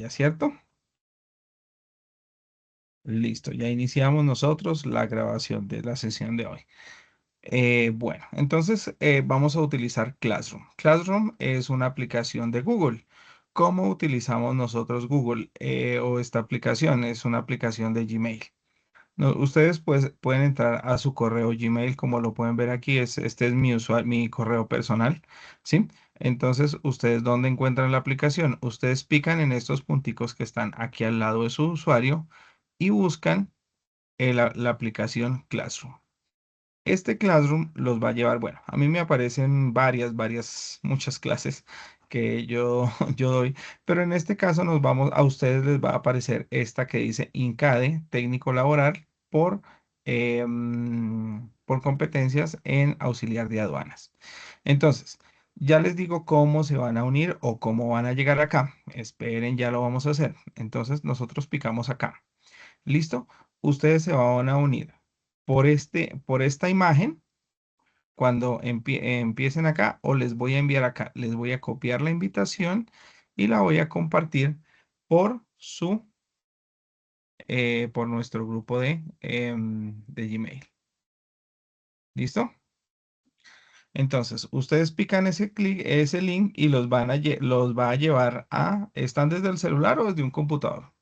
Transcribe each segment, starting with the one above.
pantalla, ¿cierto? Listo, ya iniciamos nosotros la grabación de la sesión de hoy. Bueno, entonces vamos a utilizar Classroom. Classroom es una aplicación de Google. ¿Cómo utilizamos nosotros Google o esta aplicación? Es una aplicación de Gmail. Ustedes pues, pueden entrar a su correo Gmail, como lo pueden ver aquí. Este es mi correo personal, ¿sí? Entonces, ¿ustedes dónde encuentran la aplicación? Ustedes pican en estos punticos que están aquí al lado de su usuario y buscan la aplicación Classroom. Este Classroom los va a llevar, bueno, a mí me aparecen muchas clases que yo, yo doy, pero en este caso a ustedes les va a aparecer esta que dice INCADE, técnico laboral, por competencias en auxiliar de aduanas. Entonces, ya les digo cómo se van a unir o cómo van a llegar acá. Esperen, ya lo vamos a hacer. Entonces, nosotros picamos acá. ¿Listo? Ustedes se van a unir por esta imagen cuando empiecen acá o les voy a enviar acá. Les voy a copiar la invitación y la voy a compartir por por nuestro grupo de Gmail. ¿Listo? Entonces, ustedes pican ese link y los va a llevar ¿están desde el celular o desde un computador?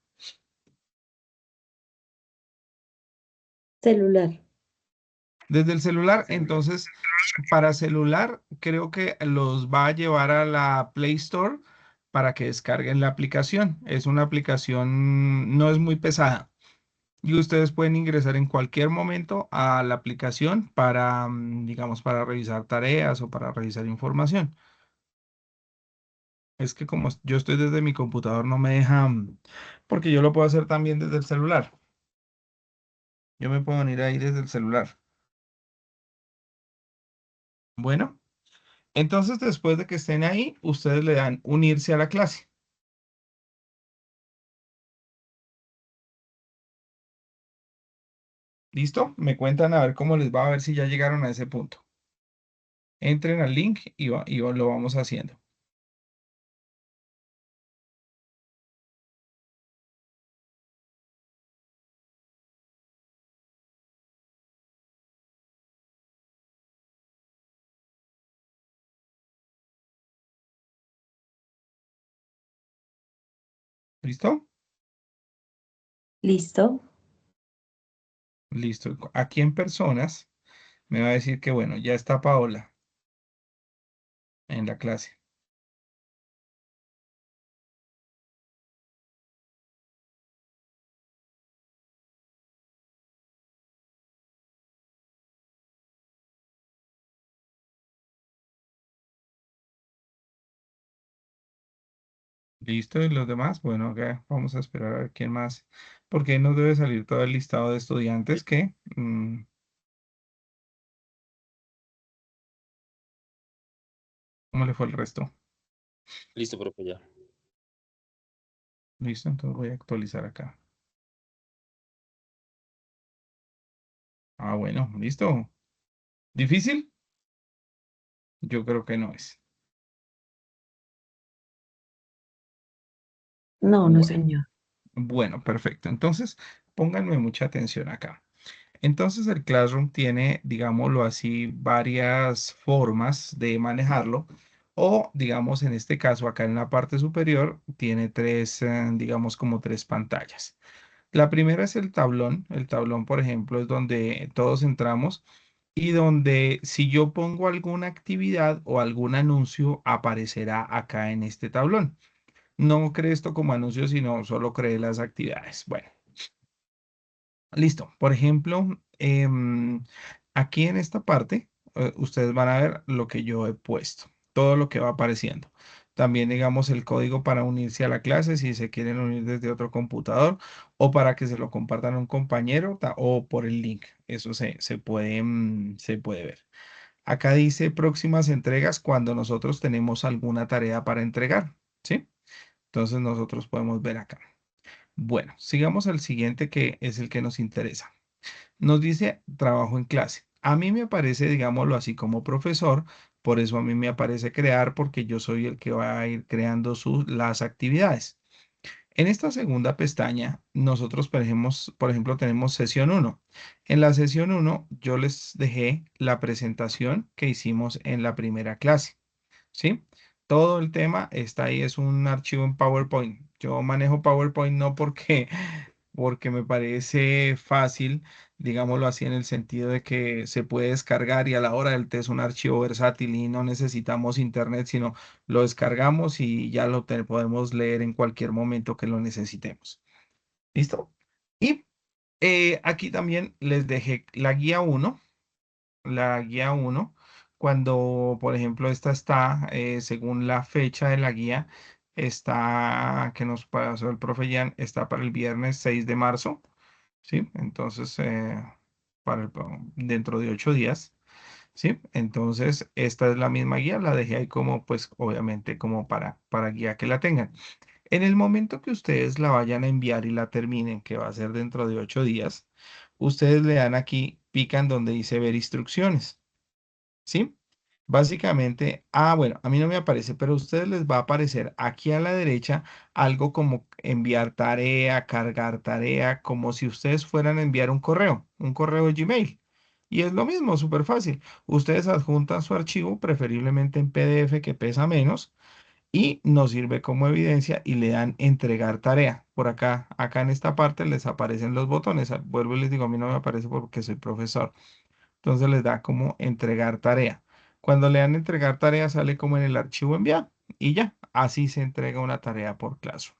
Celular. Desde el celular, entonces, para celular, creo que los va a llevar a la Play Store para que descarguen la aplicación. Es una aplicación, no es muy pesada. Y ustedes pueden ingresar en cualquier momento a la aplicación para, digamos, para revisar tareas o para revisar información. Es que como yo estoy desde mi computador, no me deja, porque yo lo puedo hacer también desde el celular. Yo me puedo unir ahí desde el celular. Bueno. Entonces, después de que estén ahí, ustedes le dan unirse a la clase. ¿Listo? Me cuentan a ver cómo les va, a ver si ya llegaron a ese punto. Entren al link y lo vamos haciendo. ¿Listo? ¿Listo? Listo. Aquí en personas me va a decir que, bueno, ya está Paola en la clase. ¿Listo? ¿Y los demás? Bueno, acá vamos a esperar a ver quién más, porque nos debe salir todo el listado de estudiantes ¿cómo le fue el resto? Listo, profe, ya. Listo, entonces voy a actualizar acá. Ah, bueno, listo. ¿Difícil? Yo creo que no es. No, no, Bueno, señor. bueno, perfecto. Entonces, pónganme mucha atención acá. Entonces, el Classroom tiene, digámoslo así, varias formas de manejarlo. O, digamos, en este caso, acá en la parte superior, tiene digamos, como tres pantallas. La primera es el tablón. El tablón, por ejemplo, es donde todos entramos y donde si yo pongo alguna actividad o algún anuncio, aparecerá acá en este tablón. No cree esto como anuncio, sino solo cree las actividades. Bueno, listo. Por ejemplo, aquí en esta parte, ustedes van a ver lo que yo he puesto, todo lo que va apareciendo. También, digamos, el código para unirse a la clase si se quieren unir desde otro computador o para que se lo compartan a un compañero o por el link. Eso se puede ver. Acá dice próximas entregas cuando nosotros tenemos alguna tarea para entregar, ¿sí? Entonces nosotros podemos ver acá. Bueno, sigamos al siguiente que es el que nos interesa. Nos dice trabajo en clase. A mí me aparece, digámoslo así, como profesor, por eso a mí me aparece crear porque yo soy el que va a ir creando las actividades. En esta segunda pestaña, nosotros, por ejemplo, tenemos sesión uno. En la sesión uno, yo les dejé la presentación que hicimos en la primera clase. ¿Sí? Todo el tema está ahí, es un archivo en PowerPoint. Yo manejo PowerPoint no porque me parece fácil, digámoslo así, en el sentido de que se puede descargar y a la hora del test es un archivo versátil y no necesitamos internet, sino lo descargamos y ya podemos leer en cualquier momento que lo necesitemos. ¿Listo? Y aquí también les dejé la guía 1, cuando, por ejemplo, esta está, según la fecha de la guía, está, que nos pasó el profe Jan, está para el viernes 6 de marzo, ¿sí? Entonces, dentro de 8 días, ¿sí? Entonces, esta es la misma guía, la dejé ahí como, pues, obviamente, como para guía que la tengan. En el momento que ustedes la vayan a enviar y la terminen, que va a ser dentro de 8 días, ustedes le dan aquí, pican donde dice ver instrucciones. ¿Sí? Básicamente, bueno, a mí no me aparece, pero a ustedes les va a aparecer aquí a la derecha algo como enviar tarea, cargar tarea, como si ustedes fueran a enviar un correo de Gmail. Y es lo mismo, súper fácil. Ustedes adjuntan su archivo, preferiblemente en PDF que pesa menos, y nos sirve como evidencia y le dan entregar tarea. Por acá en esta parte les aparecen los botones. Vuelvo y les digo, a mí no me aparece porque soy profesor. Entonces les da como entregar tarea. Cuando le dan entregar tarea sale como en el archivo enviado y ya, así se entrega una tarea por Classroom.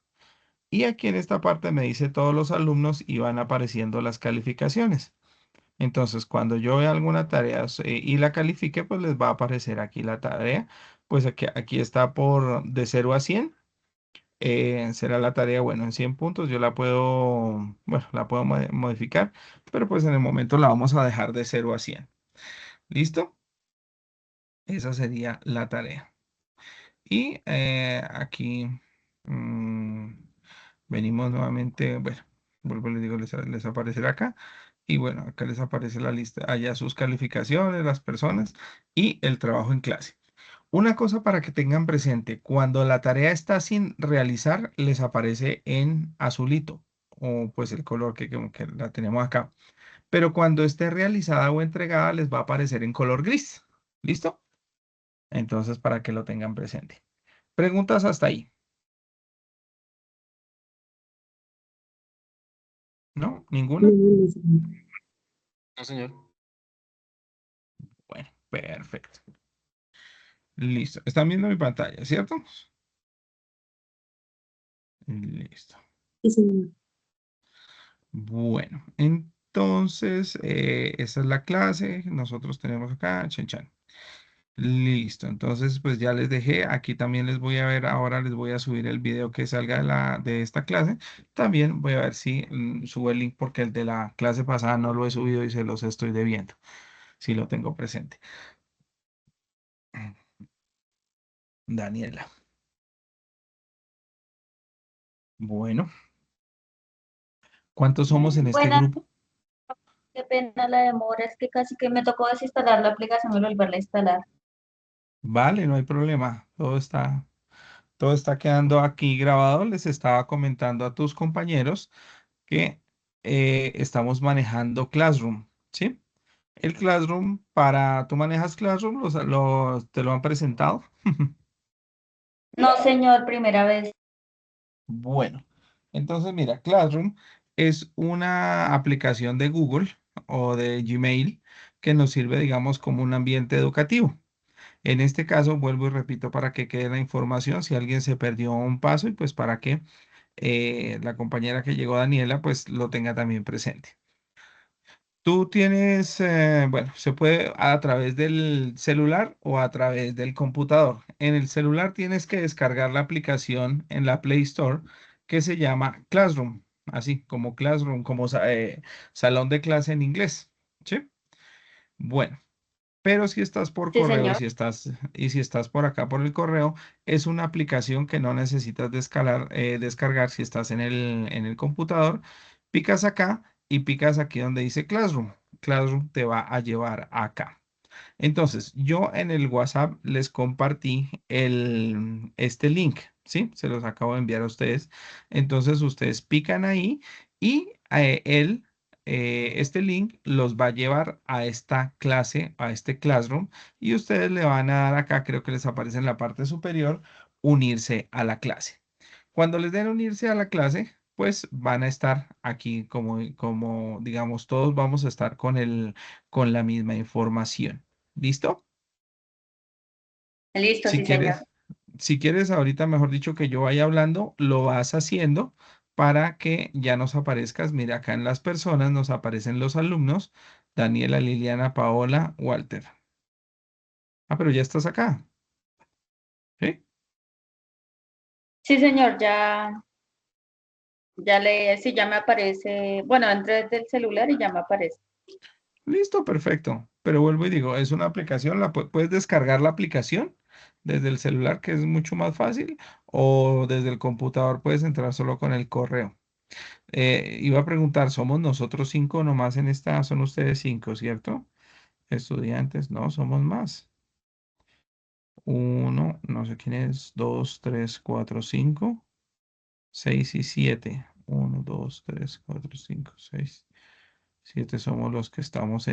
Y aquí en esta parte me dice todos los alumnos y van apareciendo las calificaciones. Entonces cuando yo vea alguna tarea y la califique, pues les va a aparecer aquí la tarea. Pues aquí está de 0 a 100. Será la tarea, bueno, en 100 puntos. Yo bueno, la puedo modificar, pero pues en el momento la vamos a dejar de 0 a 100. ¿Listo? Esa sería la tarea. Y aquí mm, venimos nuevamente, bueno, vuelvo y les digo, les aparecerá acá. Y bueno, acá les aparece la lista, allá sus calificaciones, las personas y el trabajo en clase. Una cosa para que tengan presente, cuando la tarea está sin realizar, les aparece en azulito o pues el color que la tenemos acá. Pero cuando esté realizada o entregada, les va a aparecer en color gris. ¿Listo? Entonces, para que lo tengan presente. Preguntas hasta ahí, ¿no? ¿Ninguna? No, señor. No, señor. Bueno, perfecto. Listo. Están viendo mi pantalla, ¿cierto? Listo. Sí, señor. Bueno, entonces, esa es la clase. Nosotros tenemos acá, chan, chan. Listo. Entonces, pues ya les dejé. Aquí también les voy a ver, ahora les voy a subir el video que salga de esta clase. También voy a ver si subo el link porque el de la clase pasada no lo he subido y se los estoy debiendo. Si lo tengo presente. Daniela. Bueno, ¿cuántos somos en este Buena, grupo? qué pena la demora, es que casi que me tocó desinstalar la aplicación y volverla a instalar. Vale, no hay problema. Todo está quedando aquí grabado. Les estaba comentando a tus compañeros que estamos manejando Classroom, ¿sí? El Classroom, ¿tú manejas Classroom? ¿Te lo han presentado? No, señor, primera vez. Bueno, entonces mira, Classroom es una aplicación de Google o de Gmail que nos sirve, digamos, como un ambiente educativo. En este caso, vuelvo y repito para que quede la información, si alguien se perdió un paso y pues para que la compañera que llegó, Daniela, pues lo tenga también presente. Tú tienes, bueno, se puede a través del celular o a través del computador. En el celular tienes que descargar la aplicación en la Play Store que se llama Classroom, así como Classroom, como salón de clase en inglés. ¿Sí? Bueno. Pero si estás por Sí, correo, señor. si estás por acá por el correo, es una aplicación que no necesitas descargar si estás en el computador. Picas acá y picas aquí donde dice Classroom. Classroom te va a llevar acá. Entonces, yo en el WhatsApp les compartí este link, ¿sí? Se los acabo de enviar a ustedes. Entonces ustedes pican ahí y este link los va a llevar a esta clase, a este Classroom, y ustedes le van a dar acá, creo que les aparece en la parte superior, unirse a la clase. Cuando les den unirse a la clase, pues van a estar aquí como digamos, todos vamos a estar con la misma información. ¿Listo? Listo, Si sí, señor. quieres, si quieres ahorita, mejor dicho, que yo vaya hablando, lo vas haciendo para que ya nos aparezcas. Mira, acá en las personas nos aparecen los alumnos, Daniela, Liliana, Paola, Walter. Ah, pero ya estás acá. ¿Sí? Sí, señor, sí, ya me aparece, bueno, entré desde el celular y ya me aparece. Listo, perfecto. Pero vuelvo y digo, es una aplicación, puedes descargar la aplicación desde el celular, que es mucho más fácil, o desde el computador puedes entrar solo con el correo. Iba a preguntar, ¿somos nosotros cinco nomás en esta? Son ustedes cinco, ¿cierto? Estudiantes, no, somos más. Uno, no sé quién es, dos, tres, cuatro, cinco, seis y siete. Uno, dos, tres, cuatro, cinco, seis, siete somos los que estamos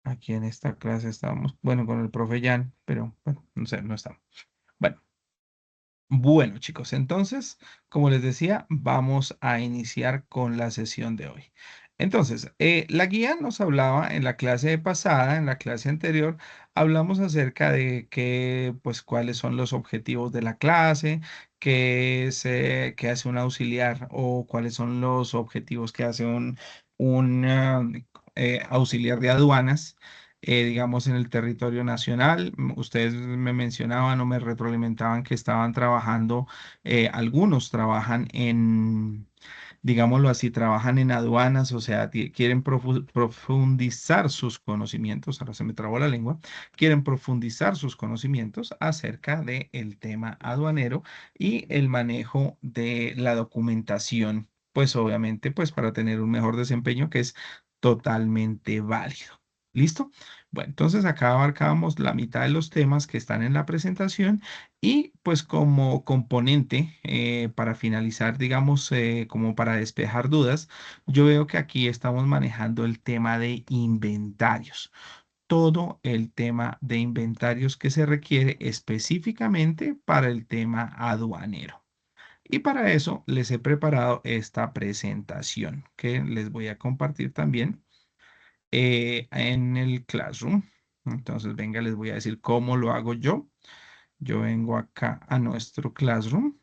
aquí en esta clase. Estamos, bueno, con el profe Jan, pero bueno, no sé, no estamos. Bueno. Bueno, chicos, entonces, como les decía, vamos a iniciar con la sesión de hoy. Entonces, la guía nos hablaba en la clase pasada, en la clase anterior, hablamos acerca de pues, cuáles son los objetivos de la clase, qué hace un auxiliar o cuáles son los objetivos que hace un auxiliar de aduanas, digamos, en el territorio nacional. Ustedes me mencionaban o me retroalimentaban que estaban trabajando, algunos trabajan digámoslo así, trabajan en aduanas, o sea, quieren profundizar sus conocimientos, ahora se me trabó la lengua, quieren profundizar sus conocimientos acerca del tema aduanero y el manejo de la documentación, pues obviamente, pues para tener un mejor desempeño que es totalmente válido. ¿Listo? Bueno, entonces acá abarcábamos la mitad de los temas que están en la presentación y pues como componente, para finalizar, digamos, como para despejar dudas, yo veo que aquí estamos manejando el tema de inventarios. Todo el tema de inventarios que se requiere específicamente para el tema aduanero. Y para eso les he preparado esta presentación que les voy a compartir también, en el Classroom. Entonces, venga, les voy a decir cómo lo hago yo. Yo vengo acá a nuestro Classroom.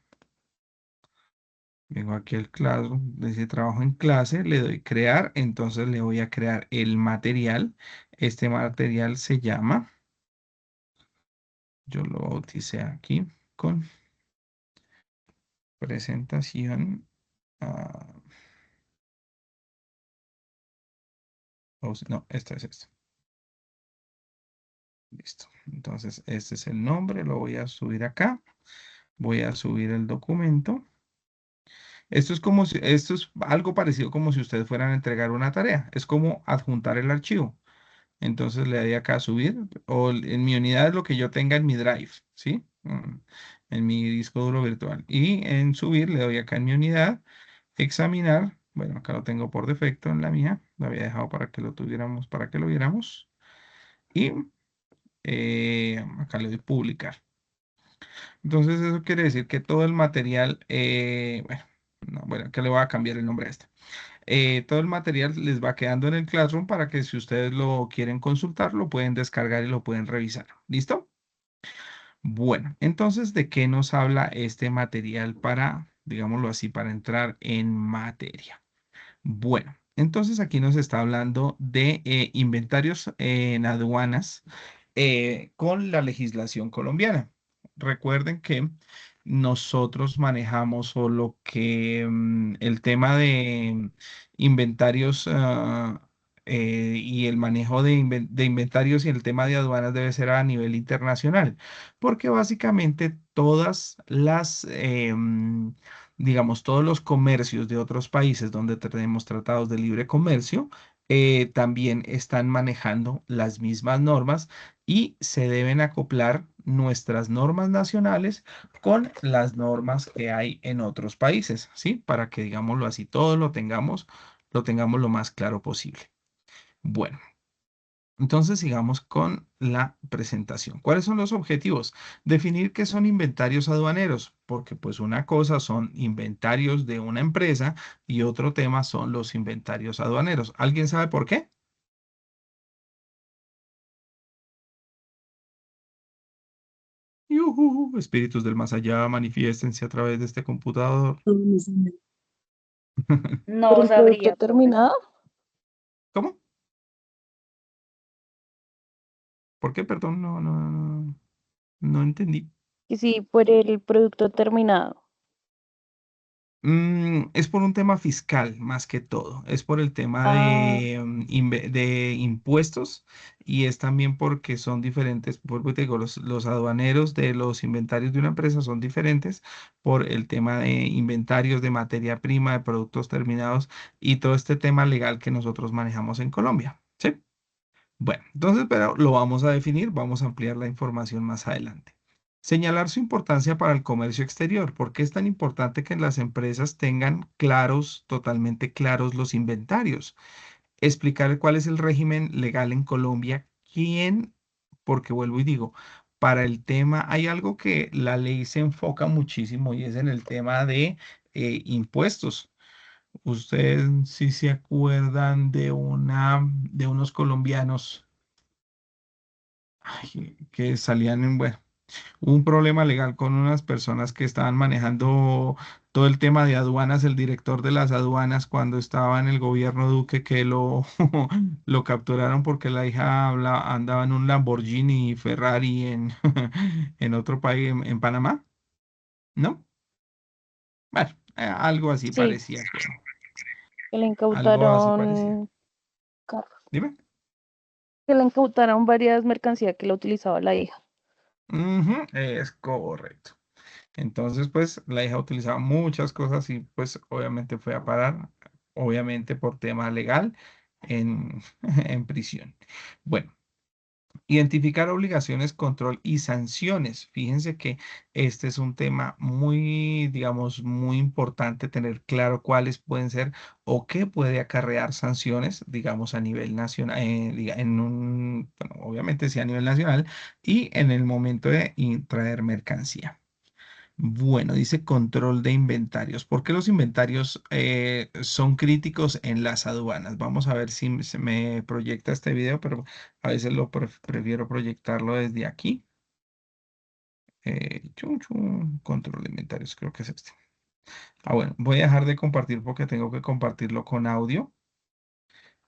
Vengo aquí al Classroom, dice trabajo en clase, le doy crear, entonces le voy a crear el material. Este material se llama, yo lo bauticé aquí con presentación. ah, no, esta es esta. Listo. Entonces, este es el nombre, lo voy a subir acá. Voy a subir el documento. Esto es algo parecido como si ustedes fueran a entregar una tarea. Es como adjuntar el archivo. Entonces le doy acá a subir, o en mi unidad es lo que yo tenga en mi drive, ¿sí? En mi disco duro virtual. Y en subir le doy acá en mi unidad, examinar. Bueno, acá lo tengo por defecto en la mía. Lo había dejado para que lo tuviéramos, para que lo viéramos. Y acá le doy publicar. Entonces eso quiere decir que todo el material, bueno, no, bueno, que le voy a cambiar el nombre a este. Todo el material les va quedando en el Classroom para que si ustedes lo quieren consultar, lo pueden descargar y lo pueden revisar. ¿Listo? Bueno, entonces, ¿de qué nos habla este material para, digámoslo así, para entrar en materia? Bueno, entonces aquí nos está hablando de inventarios en aduanas, con la legislación colombiana. Recuerden que nosotros manejamos solo que el tema de inventarios, y el manejo de inventarios y el tema de aduanas debe ser a nivel internacional, porque básicamente todas digamos, todos los comercios de otros países donde tenemos tratados de libre comercio, también están manejando las mismas normas y se deben acoplar nuestras normas nacionales con las normas que hay en otros países, ¿sí? Para que, digámoslo así, todo lo tengamos lo más claro posible. Bueno. Entonces sigamos con la presentación. ¿Cuáles son los objetivos? Definir qué son inventarios aduaneros, porque pues una cosa son inventarios de una empresa y otro tema son los inventarios aduaneros. ¿Alguien sabe por qué? ¡Yujú! Espíritus del más allá, manifiéstense a través de este computador. No Por el producto sabría. terminado, ¿Cómo? ¿Por qué? Perdón, no entendí. y sí, por el producto terminado. Es por un tema fiscal más que todo, es por el tema Ah, de, de impuestos y es también porque son diferentes, vuelvo y te digo, los aduaneros de los inventarios de una empresa son diferentes por el tema de inventarios de materia prima, de productos terminados y todo este tema legal que nosotros manejamos en Colombia. ¿Sí? Bueno, entonces, pero lo vamos a definir, vamos a ampliar la información más adelante. Señalar su importancia para el comercio exterior. ¿Por qué es tan importante que las empresas tengan claros, totalmente claros los inventarios? Explicar cuál es el régimen legal en Colombia. ¿Quién? Porque vuelvo y digo, para el tema hay algo que la ley se enfoca muchísimo y es en el tema de impuestos. Ustedes sí se acuerdan de de unos colombianos ay, que salían en, bueno, hubo un problema legal con unas personas que estaban manejando todo el tema de aduanas, el director de las aduanas cuando estaba en el gobierno Duque que lo, lo capturaron porque la hija andaba en un Lamborghini Ferrari en, en otro país, en Panamá, ¿no? Bueno, algo así sí, parecía, que le algo así parecía. incautaron carros, Dime. que le incautaron varias mercancías que la utilizaba la hija. Ujú, es correcto. Entonces, pues la hija utilizaba muchas cosas y pues obviamente fue a parar, obviamente por tema legal, en, en prisión. Bueno, identificar obligaciones, control y sanciones. Fíjense que este es un tema muy, digamos, muy importante tener claro cuáles pueden ser o qué puede acarrear sanciones, digamos, a nivel nacional, en un, bueno, obviamente sí a nivel nacional y en el momento de traer mercancía. Bueno, dice control de inventarios. ¿Por qué los inventarios son críticos en las aduanas? Vamos a ver si se me proyecta este video, pero a veces prefiero proyectarlo desde aquí. Control de inventarios, creo que es este. Ah, bueno, voy a dejar de compartir porque tengo que compartirlo con audio.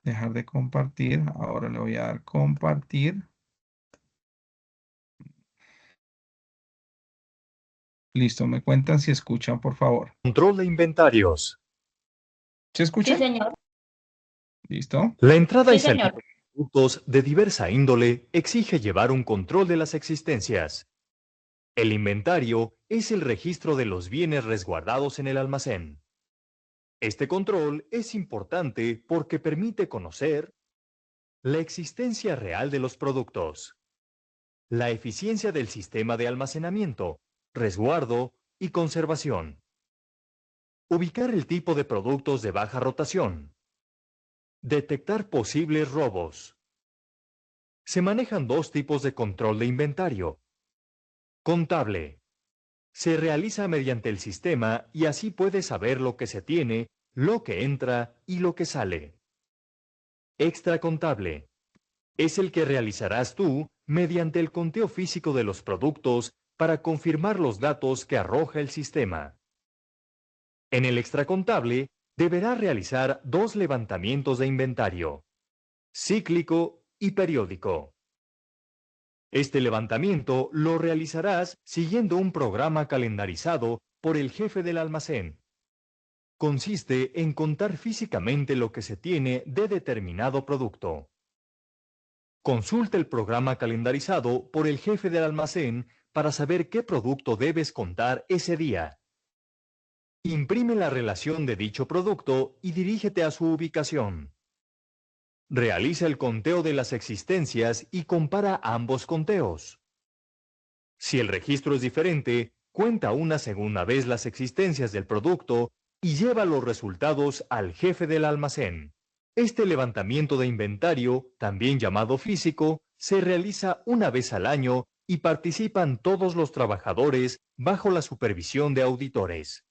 Dejar de compartir. Ahora le voy a dar compartir. Listo, me cuentan si escuchan, por favor. Control de inventarios. ¿Se Sí, escuchan? señor. ¿Listo? La entrada y Sí, salida señor. de productos de diversa índole exige llevar un control de las existencias. El inventario es el registro de los bienes resguardados en el almacén. Este control es importante porque permite conocer la existencia real de los productos, la eficiencia del sistema de almacenamiento, resguardo y conservación, ubicar el tipo de productos de baja rotación, detectar posibles robos. Se manejan dos tipos de control de inventario. Contable. Se realiza mediante el sistema y así puedes saber lo que se tiene, lo que entra y lo que sale. Extracontable. Es el que realizarás tú mediante el conteo físico de los productos para confirmar los datos que arroja el sistema. En el extracontable, deberás realizar dos levantamientos de inventario, cíclico y periódico. Este levantamiento lo realizarás siguiendo un programa calendarizado por el jefe del almacén. Consiste en contar físicamente lo que se tiene de determinado producto. Consulta el programa calendarizado por el jefe del almacén para saber qué producto debes contar ese día. Imprime la relación de dicho producto y dirígete a su ubicación. Realiza el conteo de las existencias y compara ambos conteos. Si el registro es diferente, cuenta una segunda vez las existencias del producto y lleva los resultados al jefe del almacén. Este levantamiento de inventario, también llamado físico, se realiza una vez al año y participan todos los trabajadores bajo la supervisión de auditores.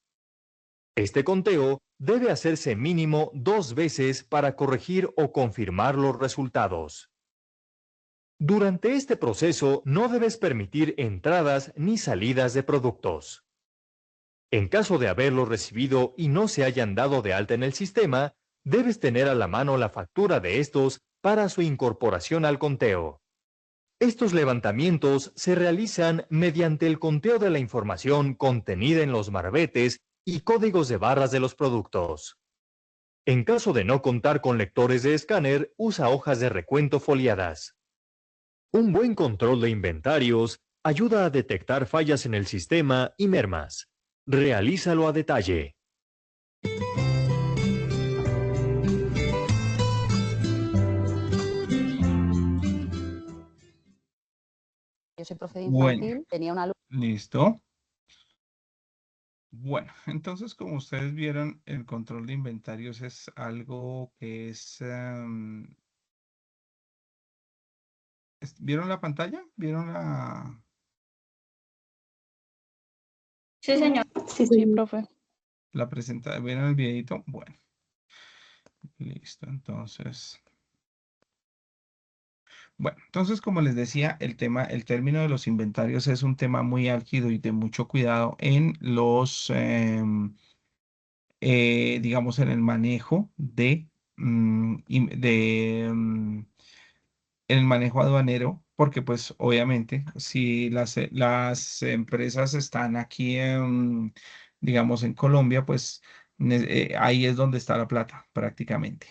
Este conteo debe hacerse mínimo 2 veces para corregir o confirmar los resultados. Durante este proceso no debes permitir entradas ni salidas de productos. En caso de haberlos recibido y no se hayan dado de alta en el sistema, debes tener a la mano la factura de estos para su incorporación al conteo. Estos levantamientos se realizan mediante el conteo de la información contenida en los marbetes y códigos de barras de los productos. En caso de no contar con lectores de escáner, usa hojas de recuento foliadas. Un buen control de inventarios ayuda a detectar fallas en el sistema y mermas. Realízalo a detalle. Yo soy profe de Bueno, infantil, tenía una alumna. listo. Bueno, entonces como ustedes vieron, el control de inventarios es algo que es... ¿vieron la pantalla? ¿Vieron Sí, señor. Sí, profe. la presentación? ¿Vieron el videito? Bueno, listo, entonces... Bueno, entonces como les decía, el término de los inventarios es un tema muy álgido y de mucho cuidado en los... digamos, en el manejo en el manejo aduanero, porque pues obviamente si las empresas están aquí, digamos, en Colombia, pues ahí es donde está la plata prácticamente.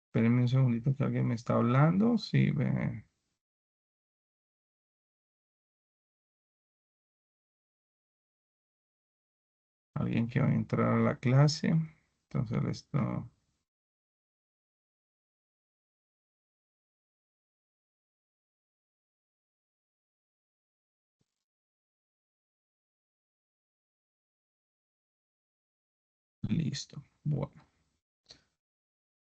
Espérenme un segundito que alguien me está hablando. Sí, alguien que va a entrar a la clase. Entonces esto... Listo. Bueno.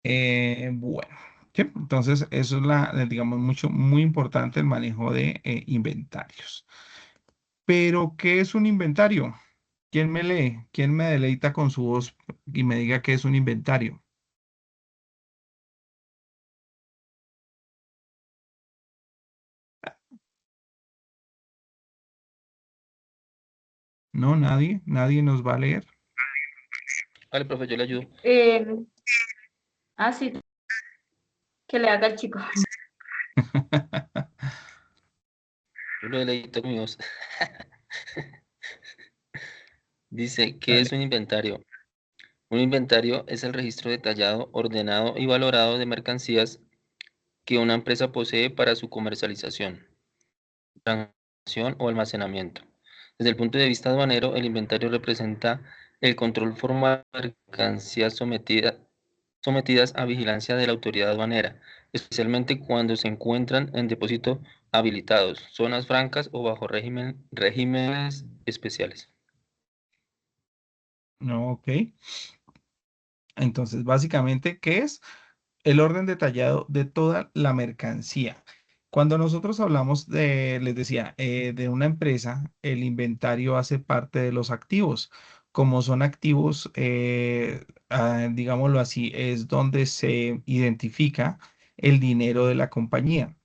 Bueno, ¿sí? Entonces eso es digamos, muy importante el manejo de inventarios. Pero, ¿qué es un inventario? ¿Quién me lee? ¿Quién me deleita con su voz y me diga qué es un inventario? No, nadie nos va a leer. Vale, profe, yo le ayudo. Sí, que le haga el chico. Yo lo leíto con mi voz. Dice, ¿qué es Dale. un inventario? Un inventario es el registro detallado, ordenado y valorado de mercancías que una empresa posee para su comercialización, transacción o almacenamiento. Desde el punto de vista aduanero, el inventario representa el control formal de mercancías sometidas a vigilancia de la autoridad aduanera, especialmente cuando se encuentran en depósito habilitados, zonas francas o bajo regímenes especiales. No, ok. Entonces, básicamente, ¿qué es? El orden detallado de toda la mercancía. Cuando nosotros hablamos les decía, de una empresa, el inventario hace parte de los activos. Como son activos, digámoslo así, es donde se identifica el dinero de la compañía.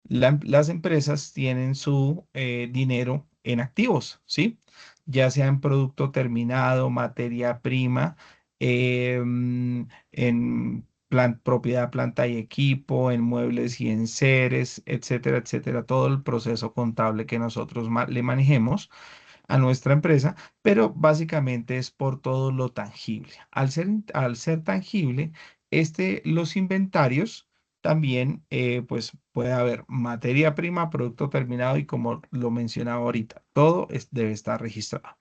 Las empresas tienen su dinero en activos, ¿sí? Ya sea en producto terminado, materia prima, en propiedad, planta y equipo, en muebles y enseres, etcétera, etcétera, todo el proceso contable que nosotros le manejemos a nuestra empresa, pero básicamente es por todo lo tangible. Al ser tangible, los inventarios también, pues puede haber materia prima, producto terminado y como lo mencionaba ahorita, todo debe estar registrado.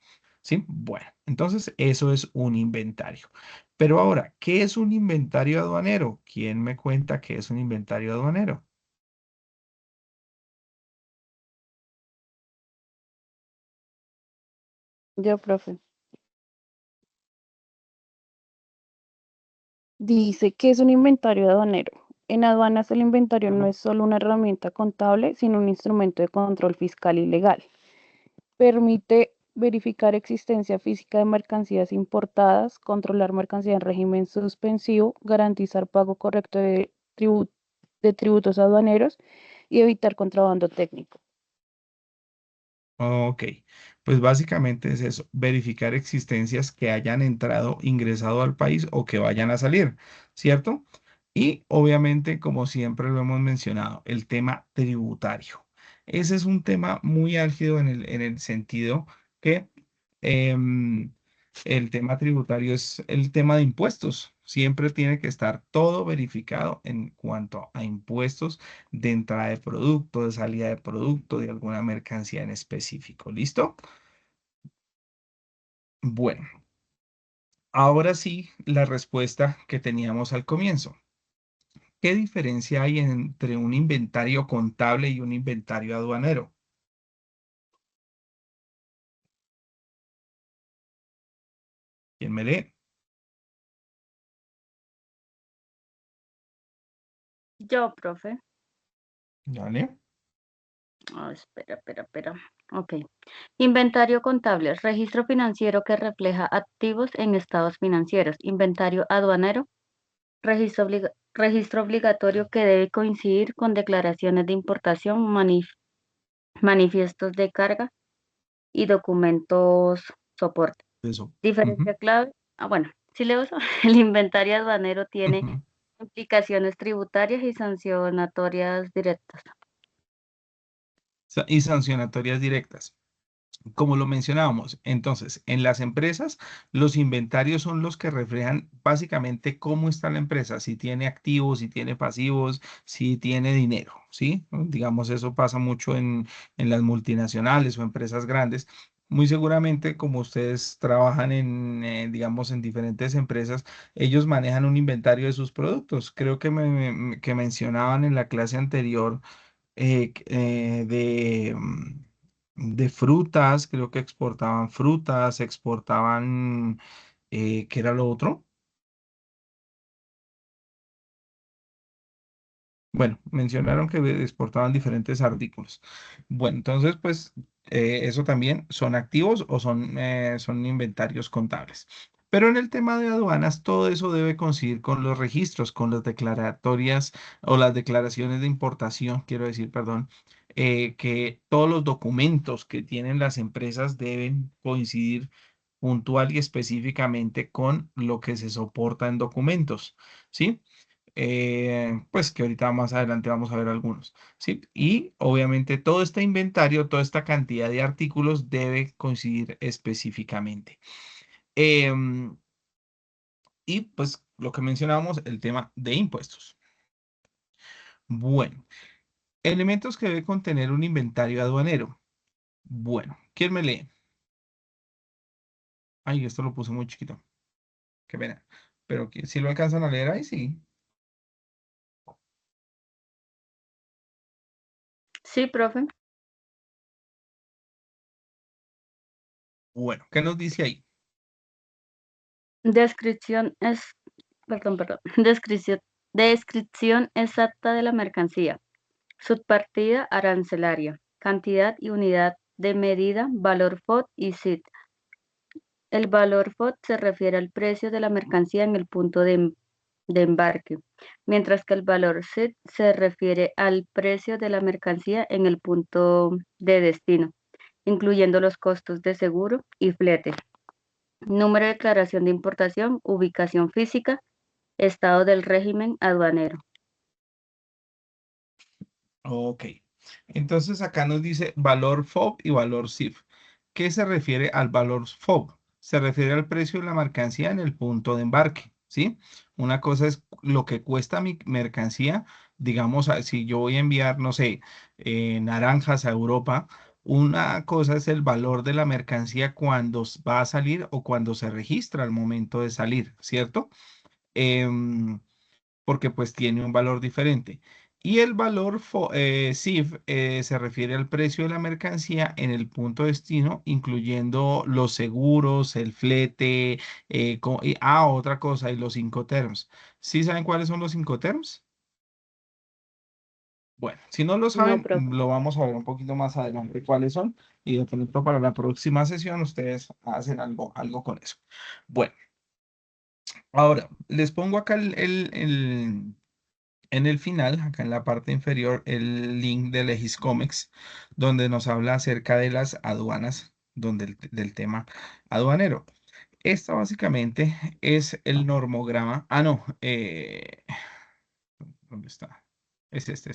¿Sí? Bueno, entonces eso es un inventario. Pero ahora, ¿qué es un inventario aduanero? ¿Quién me cuenta qué es un inventario aduanero? Yo, profe. Dice que es un inventario aduanero. En aduanas el inventario no es solo una herramienta contable, sino un instrumento de control fiscal y legal. Permite verificar existencia física de mercancías importadas, controlar mercancía en régimen suspensivo, garantizar pago correcto de tributos aduaneros y evitar contrabando técnico. Ok, pues básicamente es eso, verificar existencias que hayan entrado, ingresado al país o que vayan a salir, ¿cierto? Y obviamente, como siempre lo hemos mencionado, el tema tributario. Ese es un tema muy álgido en el sentido que em, el tema tributario es el tema de impuestos. Siempre tiene que estar todo verificado en cuanto a impuestos de entrada de producto, de salida de producto, de alguna mercancía en específico. ¿Listo? Bueno, ahora sí, la respuesta que teníamos al comienzo. ¿Qué diferencia hay entre un inventario contable y un inventario aduanero? ¿Quién me lee? Yo, profe. ¿Vale? Espera. Ok. Inventario contable, registro financiero que refleja activos en estados financieros. Inventario aduanero, registro obligatorio que debe coincidir con declaraciones de importación, manifiestos de carga y documentos soporte. Eso. Ujú, Diferencia clave. Bueno, si leo eso, el inventario aduanero tiene ujú. implicaciones tributarias y sancionatorias directas. Y sancionatorias directas. Como lo mencionábamos, entonces, en las empresas, los inventarios son los que reflejan básicamente cómo está la empresa, si tiene activos, si tiene pasivos, si tiene dinero, ¿sí? Digamos, eso pasa mucho en las multinacionales o empresas grandes. Muy seguramente, como ustedes trabajan digamos, en diferentes empresas, ellos manejan un inventario de sus productos. Creo que que mencionaban en la clase anterior de frutas, creo que exportaban frutas, exportaban, ¿qué era lo otro? Bueno, mencionaron que exportaban diferentes artículos. Bueno, entonces, pues, eso también son activos o son inventarios contables. Pero en el tema de aduanas, todo eso debe coincidir con los registros, con las declaratorias o las declaraciones de importación, quiero decir, perdón, que todos los documentos que tienen las empresas deben coincidir puntual y específicamente con lo que se soporta en documentos, ¿sí? Pues que ahorita más adelante vamos a ver algunos, ¿sí? Y obviamente todo este inventario, toda esta cantidad de artículos debe coincidir específicamente. Em, y pues lo que mencionábamos, el tema de impuestos. Bueno, elementos que debe contener un inventario aduanero. Bueno, ¿quién me lee? Ay, esto lo puse muy chiquito. Qué pena. Pero si lo alcanzan a leer ahí, sí. Sí, profe. Bueno, ¿qué nos dice ahí? Descripción es, perdón. Descripción exacta de la mercancía. Subpartida arancelaria. Cantidad y unidad de medida, valor FOB y SID. El valor FOB se refiere al precio de la mercancía en el punto de embarque, mientras que el valor SID se refiere al precio de la mercancía en el punto de destino, incluyendo los costos de seguro y flete. Número de declaración de importación, ubicación física, estado del régimen aduanero. Ok. Entonces acá nos dice valor FOB y valor CIF. ¿Qué se refiere al valor FOB? Se refiere al precio de la mercancía en el punto de embarque, ¿sí? Una cosa es lo que cuesta mi mercancía. Digamos, si yo voy a enviar, no sé, naranjas a Europa, Una cosa es el valor de la mercancía cuando va a salir o cuando se registra al momento de salir, ¿cierto? Em, porque pues tiene un valor diferente. Y el valor CIF se refiere al precio de la mercancía en el punto de destino, incluyendo los seguros, el flete, otra cosa, y los Incoterms. ¿Sí saben cuáles son los Incoterms? Bueno, si no lo No, saben, profe. lo vamos a ver un poquito más adelante cuáles son y de pronto para la próxima sesión ustedes hacen algo con eso. Bueno, ahora les pongo acá en el final, acá en la parte inferior, el link de Legiscomex, donde nos habla acerca de las aduanas, del tema aduanero. Esta básicamente es el normograma. Ah, no. ¿Dónde está? Es este.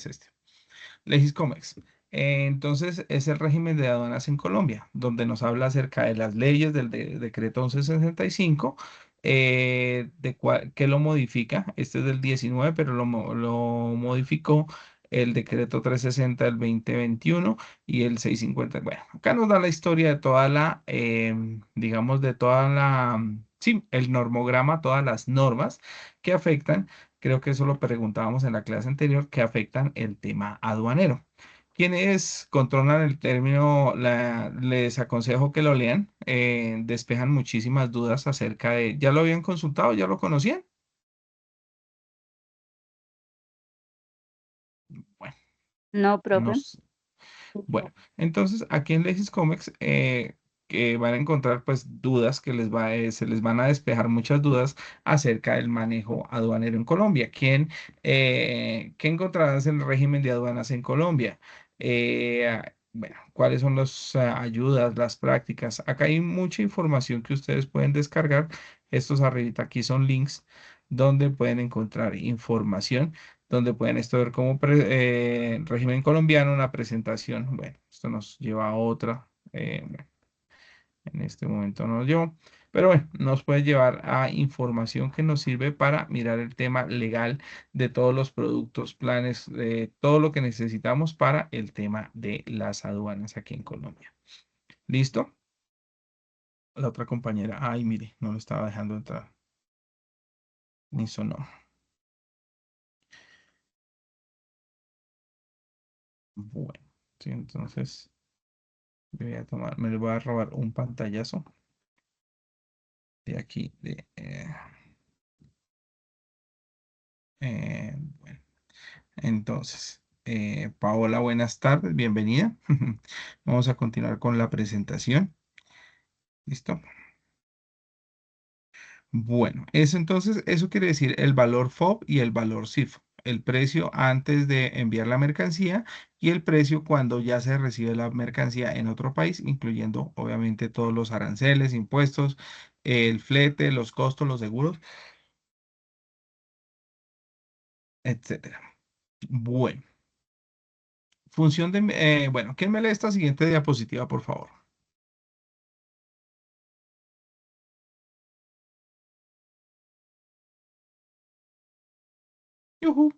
Legiscomex. Entonces, es el régimen de aduanas en Colombia, donde nos habla acerca de las leyes del decreto 1165, que lo modifica. Este es del 19, pero lo modificó el decreto 360 del 2021 y el 650. Bueno, acá nos da la historia de toda digamos, de toda sí, el normograma, todas las normas que afectan. Creo que eso lo preguntábamos en la clase anterior, que afectan el tema aduanero. Quienes controlan el término, les aconsejo que lo lean, despejan muchísimas dudas acerca de, ¿ya lo habían consultado? ¿Ya lo conocían? Bueno, No, profe. nos, Bueno, entonces aquí en Legiscomex que van a encontrar pues dudas se les van a despejar muchas dudas acerca del manejo aduanero en Colombia. ¿Qué encontrarás en el régimen de aduanas en Colombia? Bueno, ¿cuáles son las ayudas, las prácticas? Acá hay mucha información que ustedes pueden descargar. Estos arribita aquí son links donde pueden encontrar información donde pueden esto ver como régimen colombiano, una presentación. Bueno, esto nos lleva a otra. Bueno, en este momento no nos llevó. Pero bueno, nos puede llevar a información que nos sirve para mirar el tema legal de todos los productos, planes, todo lo que necesitamos para el tema de las aduanas aquí en Colombia. ¿Listo? La otra compañera, ay, mire, no lo estaba dejando entrar. Ni sonó. Bueno, sí, entonces me le voy a robar un pantallazo de aquí. Bueno, entonces, Paola, buenas tardes, bienvenida. Vamos a continuar con la presentación. ¿Listo? Bueno, eso quiere decir el valor FOB y el valor CIF. El precio antes de enviar la mercancía y el precio cuando ya se recibe la mercancía en otro país, incluyendo obviamente todos los aranceles, impuestos, el flete, los costos, los seguros, etcétera. Bueno. Bueno, ¿quién me lee esta siguiente diapositiva, por favor? Yujú.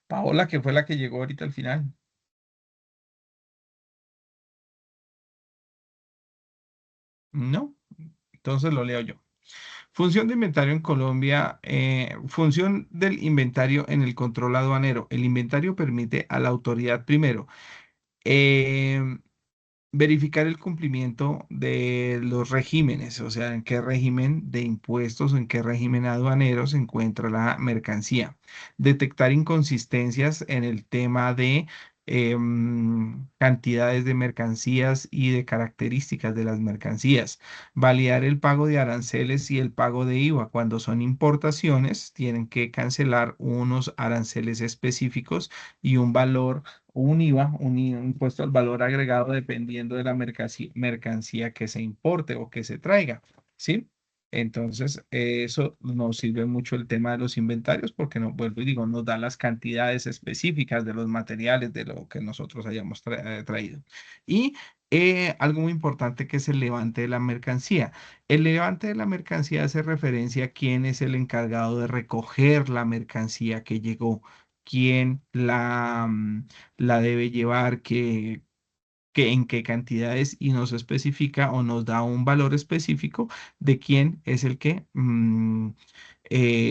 Paola, que fue la que llegó ahorita al final. No, entonces lo leo yo. Función de inventario en Colombia, función del inventario en el control aduanero. El inventario permite a la autoridad primero em, verificar el cumplimiento de los regímenes, o sea, en qué régimen de impuestos o en qué régimen aduanero se encuentra la mercancía. Detectar inconsistencias en el tema de cantidades de mercancías y de características de las mercancías. Validar el pago de aranceles y el pago de IVA. Cuando son importaciones, tienen que cancelar unos aranceles específicos y un valor un IVA, un impuesto al valor agregado dependiendo de la mercancía que se importe o que se traiga, ¿sí? Entonces, eso nos sirve mucho el tema de los inventarios porque, no, vuelvo y digo, nos da las cantidades específicas de los materiales de lo que nosotros hayamos traído. Y algo muy importante que es el levante de la mercancía. El levante de la mercancía hace referencia a quién es el encargado de recoger la mercancía que llegó, quién la debe llevar, qué en qué cantidades y nos especifica o nos da un valor específico de quién es el que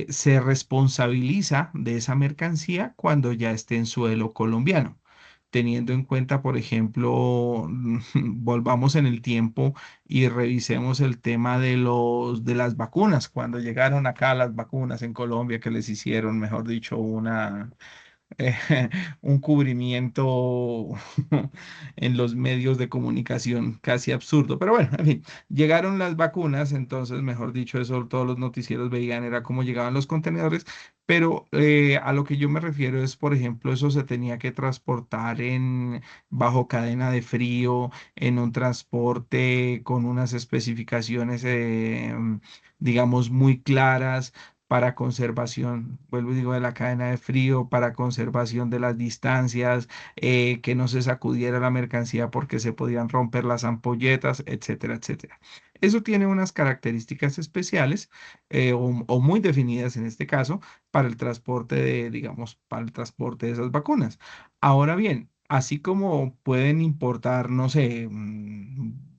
se responsabiliza de esa mercancía cuando ya esté en suelo colombiano. Teniendo en cuenta, por ejemplo, volvamos en el tiempo y revisemos el tema de las vacunas. Cuando llegaron acá las vacunas en Colombia, que les hicieron, mejor dicho, eh, un cubrimiento en los medios de comunicación casi absurdo. Pero bueno, en fin, llegaron las vacunas, entonces, mejor dicho, eso todos los noticieros veían, era cómo llegaban los contenedores, pero a lo que yo me refiero es, por ejemplo, eso se tenía que transportar bajo cadena de frío, en un transporte con unas especificaciones, digamos, muy claras para conservación, vuelvo y digo, de la cadena de frío, para conservación de las distancias, que no se sacudiera la mercancía porque se podían romper las ampolletas, etcétera, etcétera. Eso tiene unas características especiales, o muy definidas en este caso para el transporte digamos, para el transporte de esas vacunas. Ahora bien, así como pueden importar, no sé,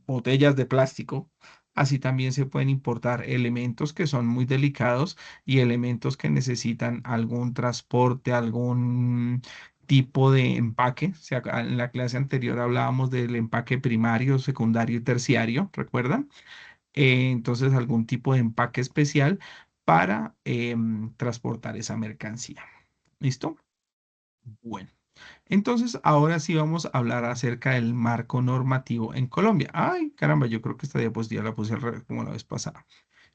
botellas de plástico, así también se pueden importar elementos que son muy delicados y elementos que necesitan algún transporte, algún tipo de empaque. O sea, en la clase anterior hablábamos del empaque primario, secundario y terciario, ¿recuerdan? Entonces, algún tipo de empaque especial para transportar esa mercancía. ¿Listo? Bueno. Entonces, ahora sí vamos a hablar acerca del marco normativo en Colombia. Ay, caramba, yo creo que esta diapositiva la puse al revés como la vez pasada.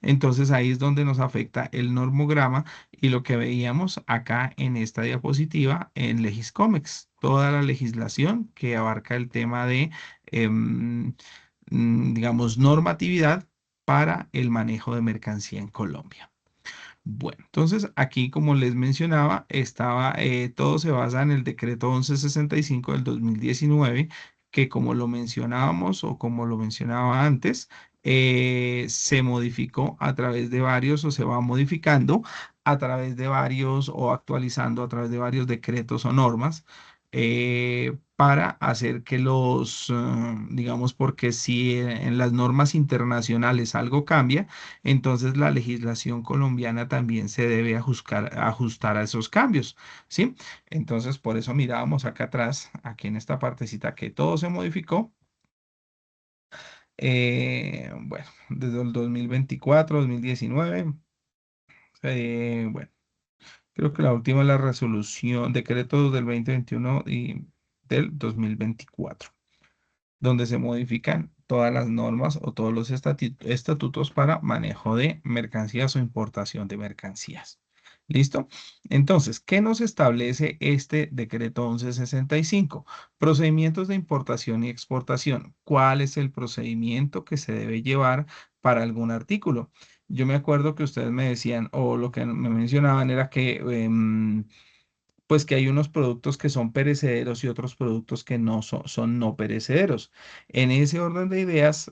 Entonces ahí es donde nos afecta el normograma y lo que veíamos acá en esta diapositiva en Legiscomex, toda la legislación que abarca el tema de, digamos, normatividad para el manejo de mercancía en Colombia. Bueno, entonces aquí, como les mencionaba, todo se basa en el decreto 1165 del 2019, que como lo mencionábamos o como lo mencionaba antes, se modificó a través de varios o se va modificando a través de varios o actualizando a través de varios decretos o normas, para hacer que digamos, porque si en las normas internacionales algo cambia, entonces la legislación colombiana también se debe ajustar a esos cambios, ¿sí? Entonces, por eso mirábamos acá atrás, aquí en esta partecita, que todo se modificó. Bueno, desde el 2024, 2019, bueno, creo que la última es la resolución, decreto del 2021 y del 2024, donde se modifican todas las normas o todos los estatutos para manejo de mercancías o importación de mercancías. ¿Listo? Entonces, ¿qué nos establece este decreto 1165? Procedimientos de importación y exportación. ¿Cuál es el procedimiento que se debe llevar para algún artículo? Yo me acuerdo que ustedes me decían, o lo que me mencionaban era que pues que hay unos productos que son perecederos y otros productos que no son no perecederos. En ese orden de ideas,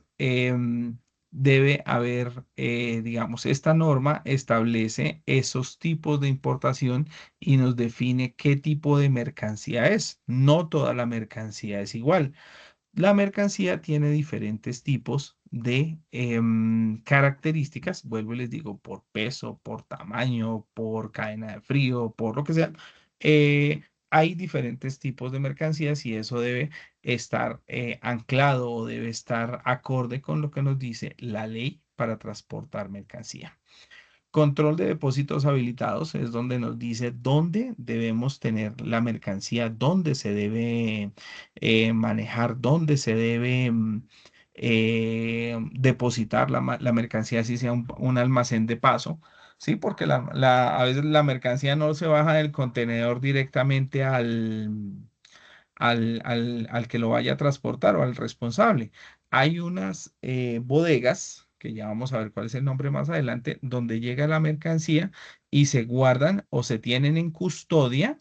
debe haber, digamos, esta norma establece esos tipos de importación y nos define qué tipo de mercancía es. No toda la mercancía es igual. La mercancía tiene diferentes tipos de características, vuelvo y les digo, por peso, por tamaño, por cadena de frío, por lo que sea. Hay diferentes tipos de mercancías y eso debe estar anclado o debe estar acorde con lo que nos dice la ley para transportar mercancía. Control de depósitos habilitados es donde nos dice dónde debemos tener la mercancía, dónde se debe manejar, dónde se debe depositar la mercancía, si sea un almacén de paso. Sí, porque a veces la mercancía no se baja del contenedor directamente al que lo vaya a transportar o al responsable. Hay unas bodegas, que ya vamos a ver cuál es el nombre más adelante, donde llega la mercancía y se guardan o se tienen en custodia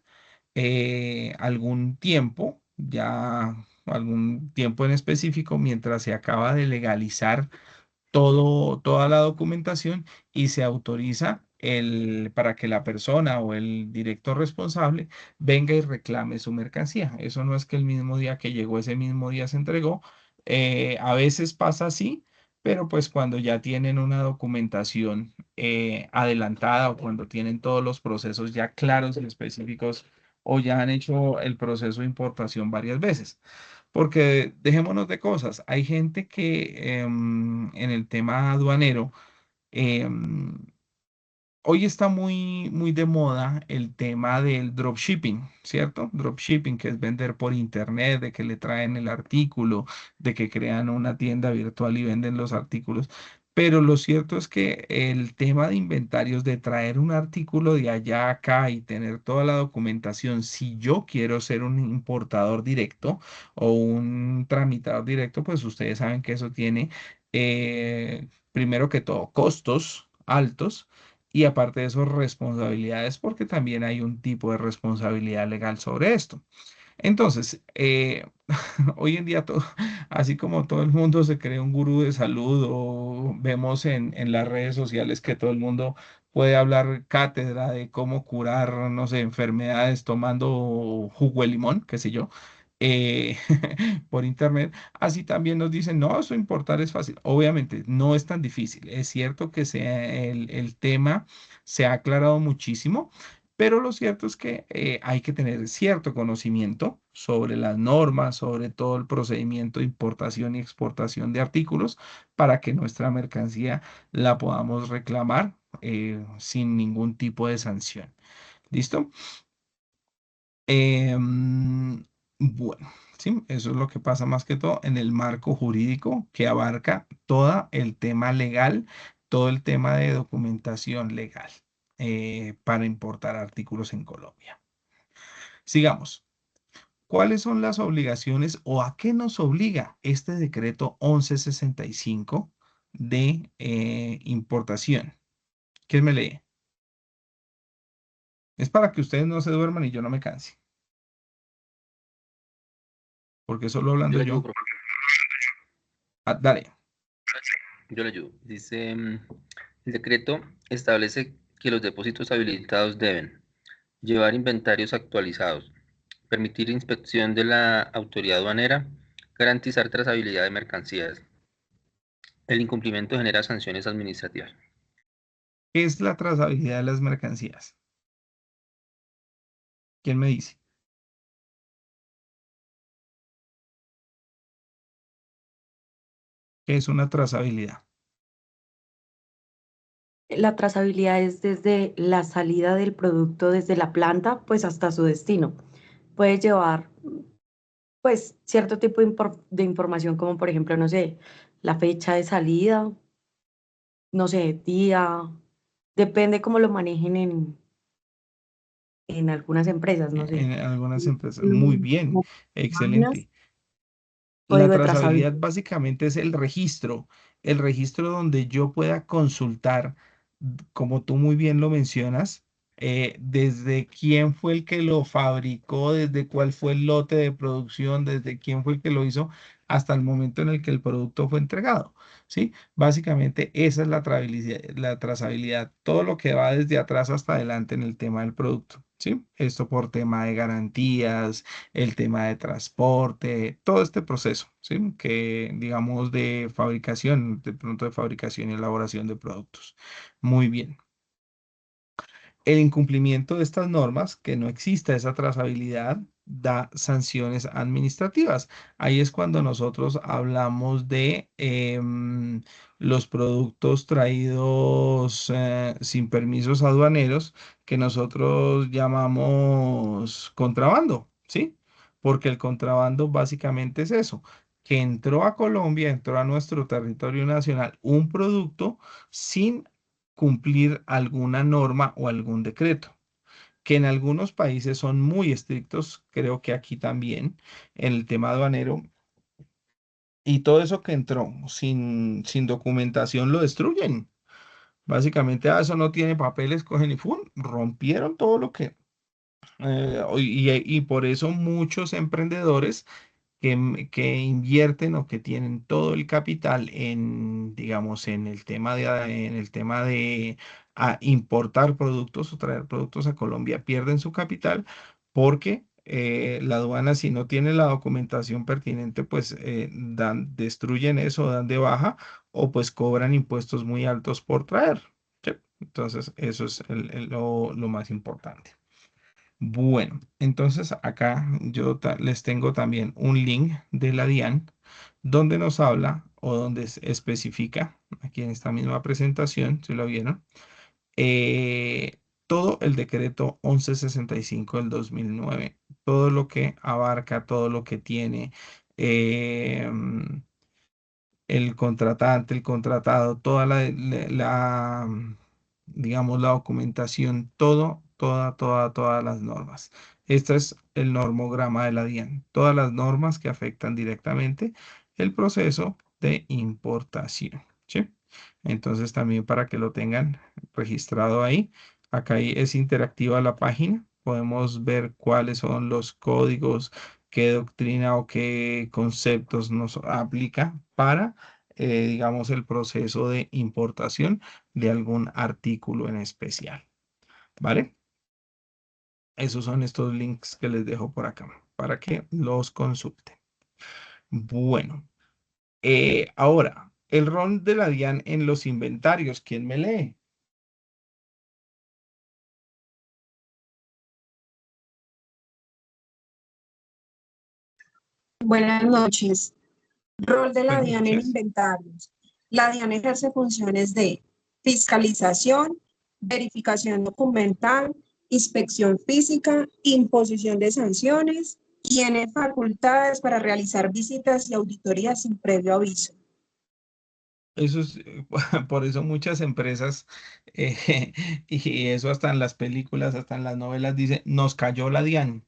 algún tiempo, ya algún tiempo en específico, mientras se acaba de legalizar toda la documentación y se autoriza para que la persona o el director responsable venga y reclame su mercancía. Eso no es que el mismo día que llegó, ese mismo día se entregó. A veces pasa así, pero pues cuando ya tienen una documentación adelantada o cuando tienen todos los procesos ya claros y específicos o ya han hecho el proceso de importación varias veces. Porque dejémonos de cosas. Hay gente que en el tema aduanero, em, hoy está muy de moda el tema del dropshipping, ¿cierto? Dropshipping, que es vender por internet, de que le traen el artículo, de que crean una tienda virtual y venden los artículos. Pero lo cierto es que el tema de inventarios, de traer un artículo de allá a acá y tener toda la documentación, si yo quiero ser un importador directo o un tramitador directo, pues ustedes saben que eso tiene, primero que todo, costos altos y aparte de eso, responsabilidades, porque también hay un tipo de responsabilidad legal sobre esto. Entonces, hoy en día, así como todo el mundo se cree un gurú de salud o vemos en las redes sociales que todo el mundo puede hablar cátedra de cómo curar, no sé, enfermedades tomando jugo de limón, qué sé yo, eh, por internet, así también nos dicen, no, eso importar es fácil. Obviamente, no es tan difícil. Es cierto que el tema se ha aclarado muchísimo, pero lo cierto es que hay que tener cierto conocimiento sobre las normas, sobre todo el procedimiento de importación y exportación de artículos para que nuestra mercancía la podamos reclamar sin ningún tipo de sanción. ¿Listo? Bueno, sí, eso es lo que pasa más que todo en el marco jurídico que abarca todo el tema legal, todo el tema de documentación legal para importar artículos en Colombia. Sigamos. ¿Cuáles son las obligaciones o a qué nos obliga este decreto 1165 de importación? ¿Quién me lee? Es para que ustedes no se duerman y yo no me canse, porque solo Yo hablando le ayudo, yo. profe. Dale. Yo le ayudo. Dice, el decreto establece que los depósitos habilitados deben llevar inventarios actualizados, permitir inspección de la autoridad aduanera, garantizar trazabilidad de mercancías. El incumplimiento genera sanciones administrativas. ¿Qué es la trazabilidad de las mercancías? ¿Quién me dice? ¿Qué es una trazabilidad? La trazabilidad es desde la salida del producto desde la planta, pues hasta su destino. Puede llevar, pues, cierto tipo de información, como por ejemplo, no sé, la fecha de salida, no sé, día, depende cómo lo manejen en algunas empresas, no sé. En algunas empresas. Muy bien, Como páginas, excelente. La código de trazabilidad. trazabilidad básicamente es el registro donde yo pueda consultar, como tú muy bien lo mencionas, desde quién fue el que lo fabricó, desde cuál fue el lote de producción, desde quién fue el que lo hizo, hasta el momento en el que el producto fue entregado. ¿Sí? Básicamente esa es la trazabilidad, todo lo que va desde atrás hasta adelante en el tema del producto. ¿Sí? Esto por tema de garantías, el tema de transporte, todo este proceso, ¿sí? Que digamos de fabricación, de pronto de fabricación y elaboración de productos. Muy bien. El incumplimiento de estas normas, que no exista esa trazabilidad, da sanciones administrativas. Ahí es cuando nosotros hablamos de los productos traídos sin permisos aduaneros, que nosotros llamamos contrabando, ¿sí? Porque el contrabando básicamente es eso, que entró a Colombia, entró a nuestro territorio nacional un producto sin cumplir alguna norma o algún decreto, que en algunos países son muy estrictos, creo que aquí también, en el tema aduanero, y todo eso que entró sin documentación lo destruyen. Básicamente, eso no tiene papeles, cogen y ¡fum! Rompieron todo lo que... y por eso muchos emprendedores que invierten o que tienen todo el capital en, digamos, en el tema de importar productos o traer productos a Colombia, pierden su capital porque la aduana, si no tiene la documentación pertinente, pues destruyen eso, dan de baja o pues cobran impuestos muy altos por traer. ¿Sí? Entonces, eso es lo más importante. Bueno, entonces acá yo les tengo también un link de la DIAN donde nos habla o donde especifica, aquí en esta misma presentación, si lo vieron, todo el decreto 1165 del 2009, todo lo que abarca, todo lo que tiene. eh, el contratante, el contratado, toda digamos, la documentación, todas las normas. Este es el normograma de la DIAN, todas las normas que afectan directamente el proceso de importación, ¿sí? Entonces también para que lo tengan registrado ahí, acá es interactiva la página, podemos ver cuáles son los códigos, qué doctrina o qué conceptos nos aplica para, digamos, el proceso de importación de algún artículo en especial. ¿Vale? Esos son estos links que les dejo por acá para que los consulten. Bueno, ahora, el rol de la DIAN en los inventarios. ¿Quién me lee? Buenas noches. Rol de la Buenas DIAN en noches. inventarios. La DIAN ejerce funciones de fiscalización, verificación documental, inspección física, imposición de sanciones, y tiene facultades para realizar visitas y auditorías sin previo aviso. Eso es, por eso muchas empresas, y eso hasta en las películas, hasta en las novelas, dice, nos cayó la DIAN.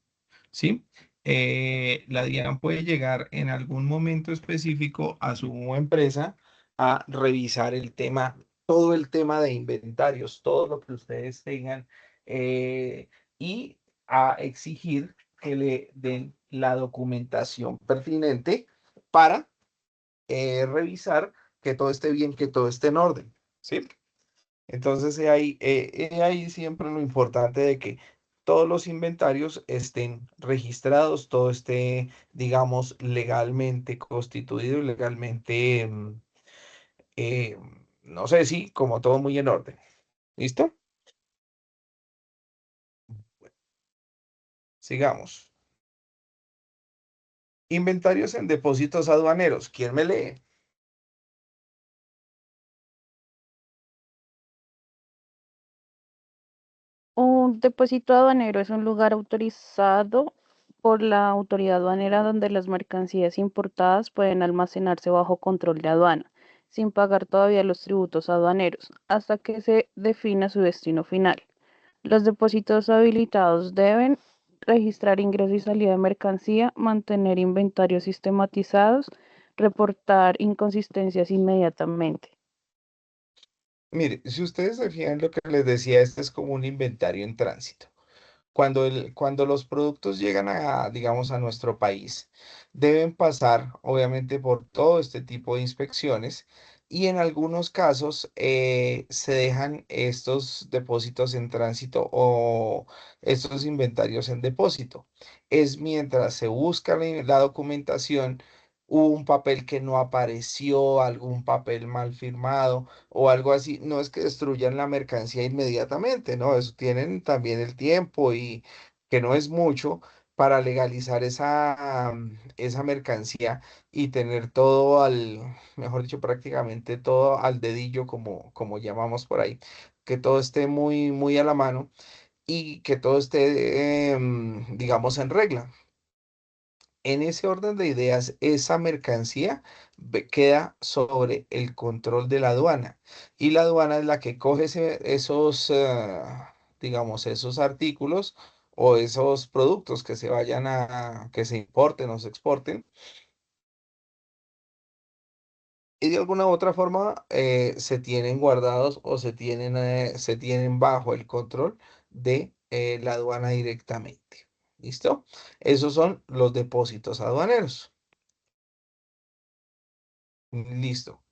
¿Sí? La DIAN puede llegar en algún momento específico a su empresa a revisar el tema, todo el tema de inventarios, todo lo que ustedes tengan, y a exigir que le den la documentación pertinente para revisar que todo esté bien, que todo esté en orden. ¿Sí? Entonces, he ahí siempre lo importante de que todos los inventarios estén registrados, todo esté, digamos, legalmente constituido, legalmente, eh, no sé si, como todo muy en orden. ¿Listo? Sigamos. Inventarios en depósitos aduaneros. ¿Quién me lee? Un depósito aduanero es un lugar autorizado por la autoridad aduanera donde las mercancías importadas pueden almacenarse bajo control de aduana, sin pagar todavía los tributos aduaneros, hasta que se defina su destino final. Los depósitos habilitados deben registrar ingreso y salida de mercancía, mantener inventarios sistematizados, reportar inconsistencias inmediatamente. Mire, si ustedes se fijan lo que les decía, este es como un inventario en tránsito. Cuando los productos llegan a, digamos, a nuestro país, deben pasar, obviamente, por todo este tipo de inspecciones y en algunos casos se dejan estos depósitos en tránsito o estos inventarios en depósito. Es mientras se busca la documentación, hubo un papel que no apareció, algún papel mal firmado o algo así, no es que destruyan la mercancía inmediatamente, ¿no? Eso tienen también el tiempo y que no es mucho para legalizar esa mercancía y tener todo mejor dicho, prácticamente todo al dedillo, como llamamos por ahí, que todo esté muy, muy a la mano y que todo esté, digamos, en regla. En ese orden de ideas, esa mercancía queda sobre el control de la aduana y la aduana es la que coge digamos, esos artículos o esos productos que se vayan que se importen o se exporten y de alguna u otra forma se tienen guardados o se tienen bajo el control de la aduana directamente. ¿Listo? Esos son los depósitos aduaneros. Listo.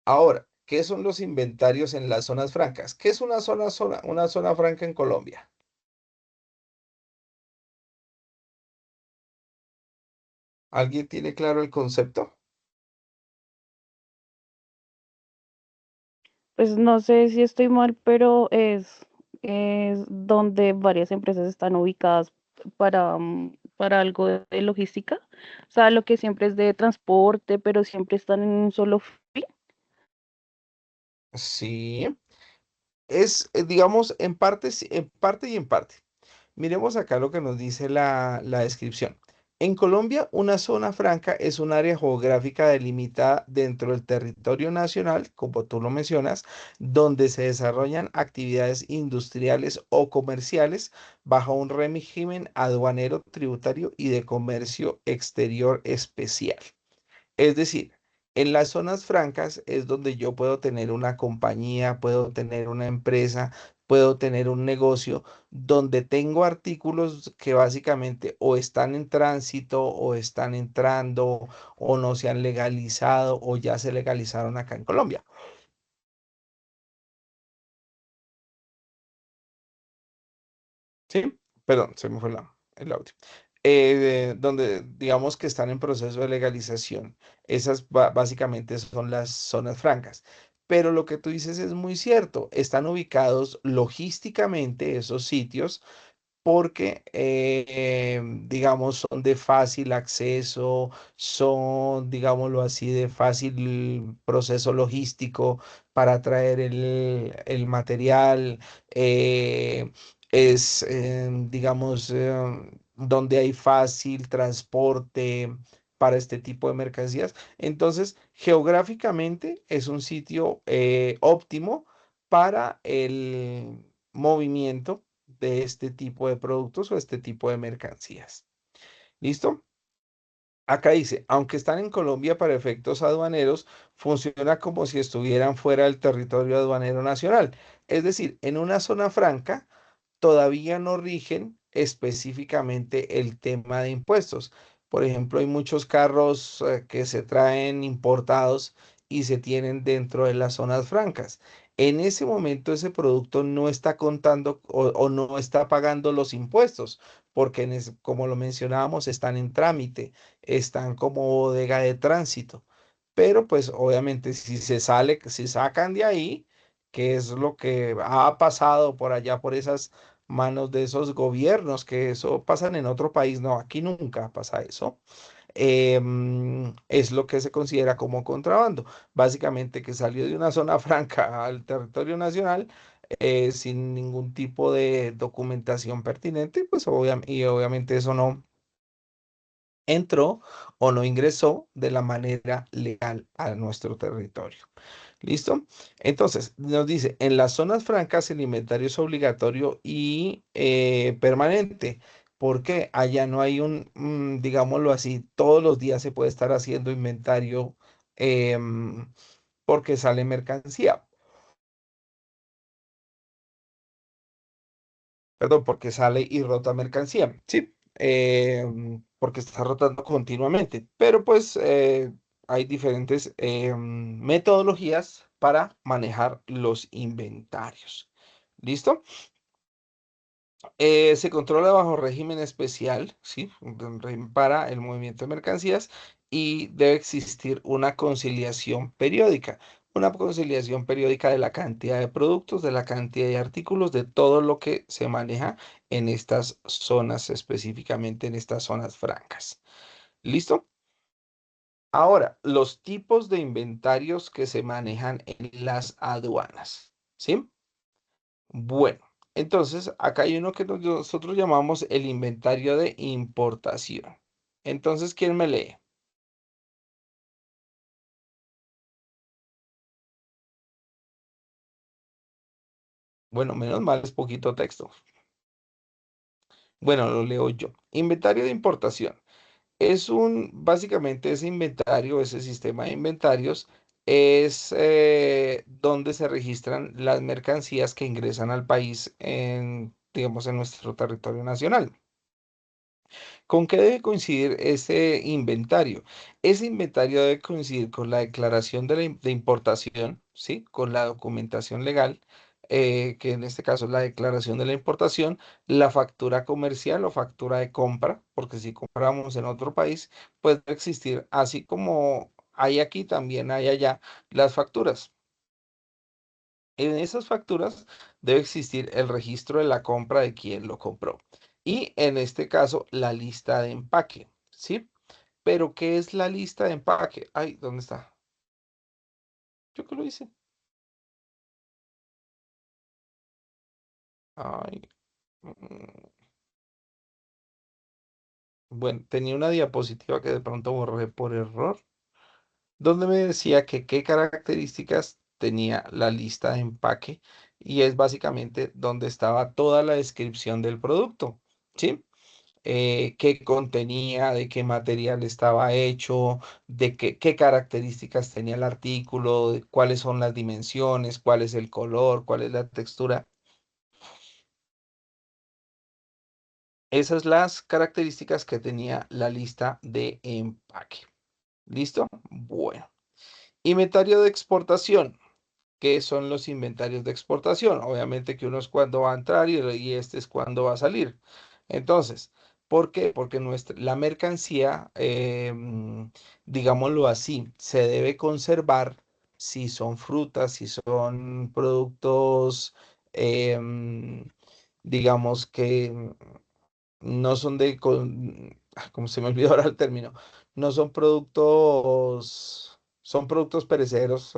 Ahora, ¿qué son los inventarios en las zonas francas? ¿Qué es una zona franca en Colombia? ¿Alguien tiene claro el concepto? Pues no sé si estoy mal, pero es donde varias empresas están ubicadas para algo de logística. O sea, lo que siempre es de transporte, pero siempre están en un solo fin. Sí, es, digamos, en parte, en parte y en parte. Miremos acá lo que nos dice la descripción. En Colombia, una zona franca es un área geográfica delimitada dentro del territorio nacional, como tú lo mencionas, donde se desarrollan actividades industriales o comerciales bajo un régimen aduanero, tributario y de comercio exterior especial. Es decir, en las zonas francas es donde yo puedo tener una compañía, puedo tener una empresa, puedo tener un negocio donde tengo artículos que básicamente o están en tránsito o están entrando o no se han legalizado o ya se legalizaron acá en Colombia. ¿Sí? Perdón, se me fue el audio. Donde digamos que están en proceso de legalización. Esas básicamente son las zonas francas. Pero lo que tú dices es muy cierto. Están ubicados logísticamente esos sitios porque, digamos, son de fácil acceso, son, digámoslo así, de fácil proceso logístico para traer el material. Es, digamos, donde hay fácil transporte para este tipo de mercancías. Entonces, geográficamente es un sitio óptimo para el movimiento de este tipo de productos o este tipo de mercancías. ¿Listo? Acá dice, aunque están en Colombia para efectos aduaneros, funciona como si estuvieran fuera del territorio aduanero nacional. Es decir, en una zona franca todavía no rigen específicamente el tema de impuestos. Por ejemplo, hay muchos carros que se traen importados y se tienen dentro de las zonas francas. En ese momento ese producto no está contando o no está pagando los impuestos, porque como lo mencionábamos, están en trámite, están como bodega de tránsito. Pero pues obviamente si sacan de ahí, que es lo que ha pasado por allá, por esas manos de esos gobiernos, que eso pasan en otro país, no, aquí nunca pasa eso, es lo que se considera como contrabando. Básicamente que salió de una zona franca al territorio nacional sin ningún tipo de documentación pertinente, pues y obviamente eso no entró o no ingresó de la manera legal a nuestro territorio. ¿Listo? Entonces, nos dice, en las zonas francas el inventario es obligatorio y permanente, porque allá no hay digámoslo así, todos los días se puede estar haciendo inventario porque sale mercancía. Perdón, porque sale y rota mercancía, ¿sí? Porque está rotando continuamente, pero pues hay diferentes metodologías para manejar los inventarios. ¿Listo? Se controla bajo régimen especial, ¿sí? Un régimen para el movimiento de mercancías y debe existir una conciliación periódica de la cantidad de productos, de la cantidad de artículos, de todo lo que se maneja en estas zonas, específicamente en estas zonas francas. ¿Listo? Ahora, los tipos de inventarios que se manejan en las aduanas, ¿sí? Bueno, entonces acá hay uno que nosotros llamamos el inventario de importación. Entonces, ¿quién me lee? Bueno, menos mal es poquito texto. Bueno, lo leo yo. Inventario de importación. Básicamente ese inventario, ese sistema de inventarios es donde se registran las mercancías que ingresan al país digamos, en nuestro territorio nacional. ¿Con qué debe coincidir ese inventario? Ese inventario debe coincidir con la declaración de importación, ¿sí? Con la documentación legal, que en este caso es la declaración de la importación, la factura comercial o factura de compra, porque si compramos en otro país, puede existir, así como hay aquí, también hay allá las facturas. En esas facturas debe existir el registro de la compra de quien lo compró. Y en este caso, la lista de empaque, ¿sí? Pero, ¿qué es la lista de empaque? Ay, ¿dónde está? Yo que lo hice. Ay. mm, Bueno, tenía una diapositiva que de pronto borré por error, donde me decía que qué características tenía la lista de empaque y es básicamente donde estaba toda la descripción del producto, ¿sí? Qué contenía, de qué material estaba hecho, de qué características tenía el artículo, de cuáles son las dimensiones, cuál es el color, cuál es la textura. Esas las características que tenía la lista de empaque. ¿Listo? Bueno. Inventario de exportación. ¿Qué son los inventarios de exportación? Obviamente que uno es cuando va a entrar y este es cuando va a salir. Entonces, ¿por qué? Porque la mercancía, digámoslo así, se debe conservar si son frutas, si son productos, digamos que no son ¿cómo se me olvidó ahora el término? No son productos, son productos perecederos.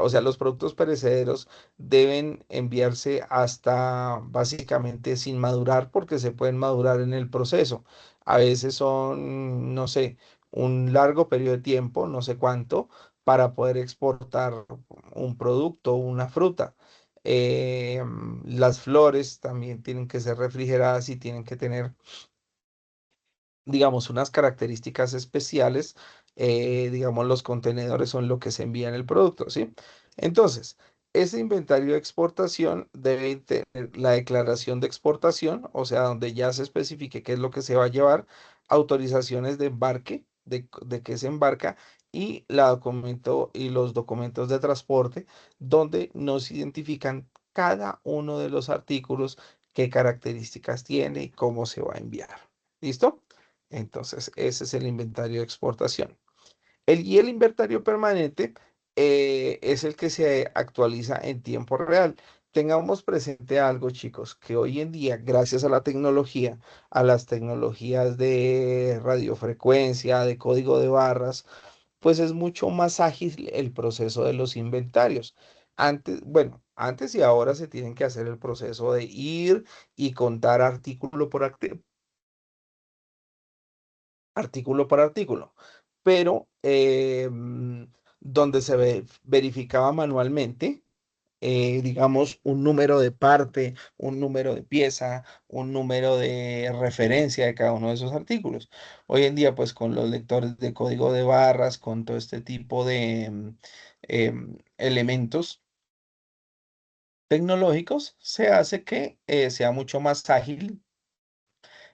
O sea, los productos perecederos deben enviarse hasta básicamente sin madurar porque se pueden madurar en el proceso. A veces son, no sé, un largo periodo de tiempo, no sé cuánto, para poder exportar un producto, una fruta. Las flores también tienen que ser refrigeradas y tienen que tener, digamos, unas características especiales. Digamos, los contenedores son lo que se envía en el producto, ¿sí? Entonces, ese inventario de exportación debe tener la declaración de exportación, o sea, donde ya se especifique qué es lo que se va a llevar, autorizaciones de embarque, de qué se embarca, y y los documentos de transporte, donde nos identifican cada uno de los artículos, qué características tiene y cómo se va a enviar. ¿Listo? Entonces, ese es el inventario de exportación. Y el inventario permanente es el que se actualiza en tiempo real. Tengamos presente algo, chicos, que hoy en día, gracias a la tecnología, a las tecnologías de radiofrecuencia, de código de barras, pues es mucho más ágil el proceso de los inventarios. Antes, bueno, antes y ahora se tienen que hacer el proceso de ir y contar artículo por artículo, pero donde verificaba manualmente, digamos, un número de parte, un número de pieza, un número de referencia de cada uno de esos artículos. Hoy en día, pues con los lectores de código de barras, con todo este tipo de elementos tecnológicos, se hace que sea mucho más ágil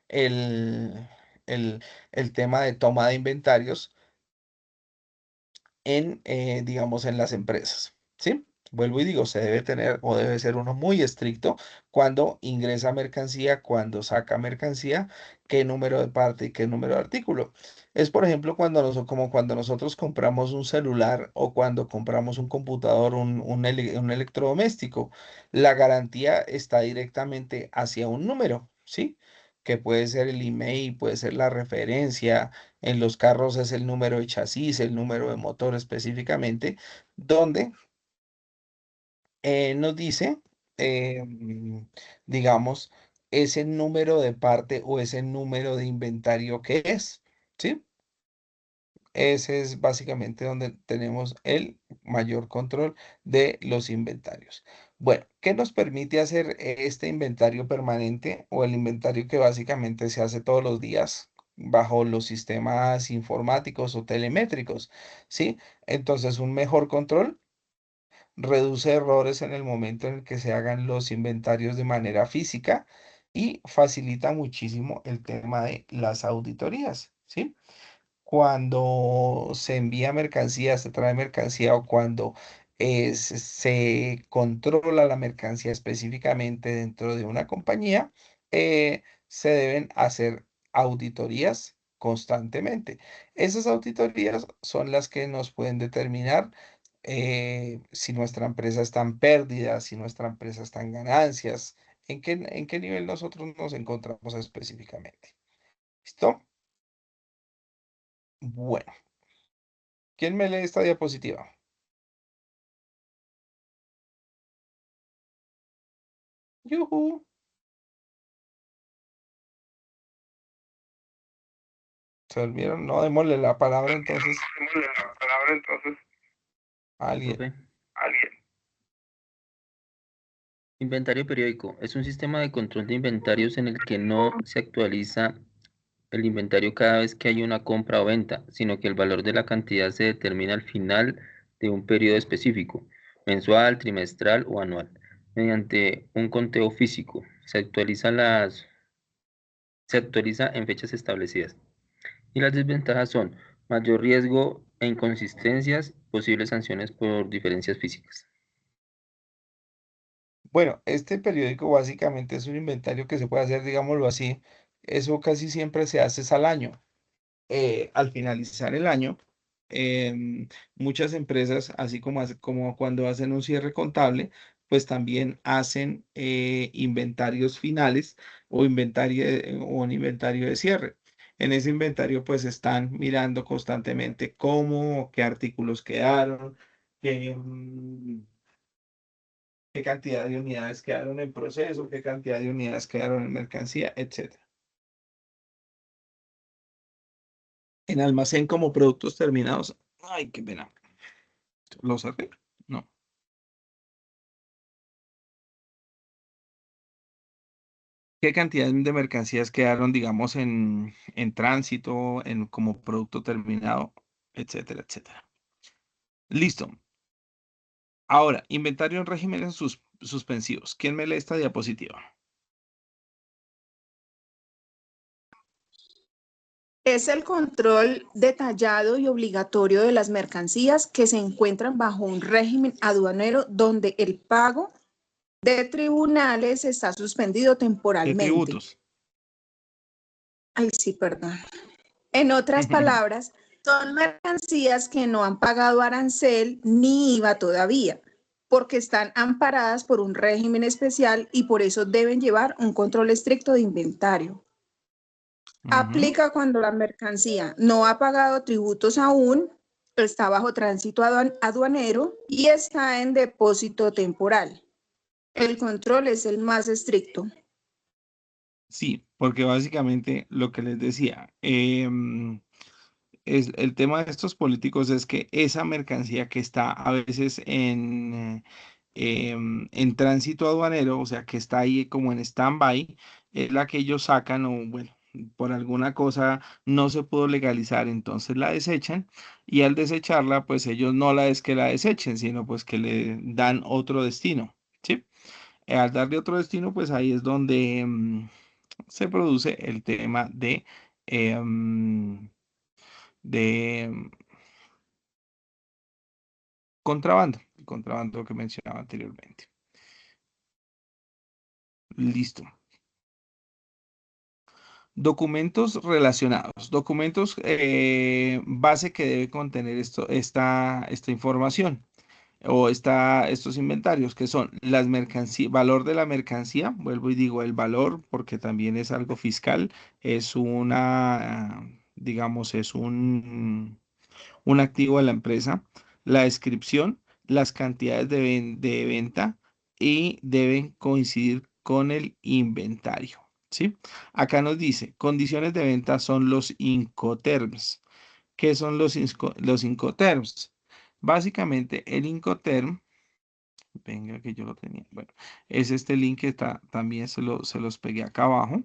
el, el, el tema de toma de inventarios digamos, en las empresas, ¿sí? Vuelvo y digo, se debe tener o debe ser uno muy estricto cuando ingresa mercancía, cuando saca mercancía, qué número de parte y qué número de artículo. Es, por ejemplo, como cuando nosotros compramos un celular o cuando compramos un computador, un electrodoméstico. La garantía está directamente hacia un número, ¿sí? Que puede ser el email, puede ser la referencia. En los carros es el número de chasis, el número de motor específicamente, donde nos dice, digamos, ese número de parte o ese número de inventario que es, ¿sí? Ese es básicamente donde tenemos el mayor control de los inventarios. Bueno, ¿qué nos permite hacer este inventario permanente o el inventario que básicamente se hace todos los días bajo los sistemas informáticos o telemétricos? ¿Sí? Entonces, un mejor control reduce errores en el momento en el que se hagan los inventarios de manera física y facilita muchísimo el tema de las auditorías, ¿sí? Cuando se envía mercancía, se trae mercancía o cuando se controla la mercancía específicamente dentro de una compañía, se deben hacer auditorías constantemente. Esas auditorías son las que nos pueden determinar si nuestra empresa está en pérdidas, si nuestra empresa está en ganancias, en qué nivel nosotros nos encontramos específicamente. ¿Listo? Bueno. ¿Quién me lee esta diapositiva? ¡Yujú! ¿Se durmieron? No, démosle la palabra entonces a alguien. Profe. Inventario periódico. Es un sistema de control de inventarios en el que no se actualiza el inventario cada vez que hay una compra o venta, sino que el valor de la cantidad se determina al final de un periodo específico, mensual, trimestral o anual, mediante un conteo físico. Se actualiza en fechas establecidas. Y las desventajas son mayor riesgo e inconsistencias, posibles sanciones por diferencias físicas. Bueno, este periódico básicamente es un inventario que se puede hacer, digámoslo así. Eso casi siempre se hace es al año. Al finalizar el año, muchas empresas, así como, como cuando hacen un cierre contable, pues también hacen inventarios finales o un inventario de cierre. En ese inventario pues están mirando constantemente qué artículos quedaron, qué, qué cantidad de unidades quedaron en proceso, qué cantidad de unidades quedaron en mercancía, etc. En almacén como productos terminados. Ay, qué pena. ¿Lo saqué? No. ¿Qué cantidad de mercancías quedaron, digamos, en tránsito, como producto terminado, etcétera, etcétera? Listo. Ahora, inventario en regímenes suspensivos. ¿Quién me lee esta diapositiva? Es el control detallado y obligatorio de las mercancías que se encuentran bajo un régimen aduanero donde el pago de tribunales está suspendido De temporalmente. tributos. Ay, sí, perdón. En otras palabras, son mercancías que no han pagado arancel ni IVA todavía, porque están amparadas por un régimen especial y por eso deben llevar un control estricto de inventario. Aplica cuando la mercancía no ha pagado tributos aún, está bajo tránsito aduanero y está en depósito temporal. El control es el más estricto. Sí, porque básicamente lo que les decía, es, el tema de estos políticos es que esa mercancía que está a veces en tránsito aduanero, o sea, que está ahí como en stand-by, es la que ellos sacan o bueno, por alguna cosa no se pudo legalizar, entonces la desechan y al desecharla, pues ellos no la es que la desechen, sino pues que le dan otro destino, ¿sí? Al darle otro destino, pues ahí es donde se produce el tema de contrabando, el contrabando que mencionaba anteriormente. Listo. Documentos relacionados. Documentos base que debe contener esta información o estos inventarios, que son las mercancías, valor de la mercancía, vuelvo y digo el valor porque también es algo fiscal, es digamos, es un activo de la empresa, la descripción, las cantidades de venta y deben coincidir con el inventario, ¿sí? Acá nos dice, condiciones de venta son los Incoterms. ¿Qué son los Incoterms? Básicamente, el Incoterm, venga que yo lo tenía, bueno, es este link que también se los pegué acá abajo.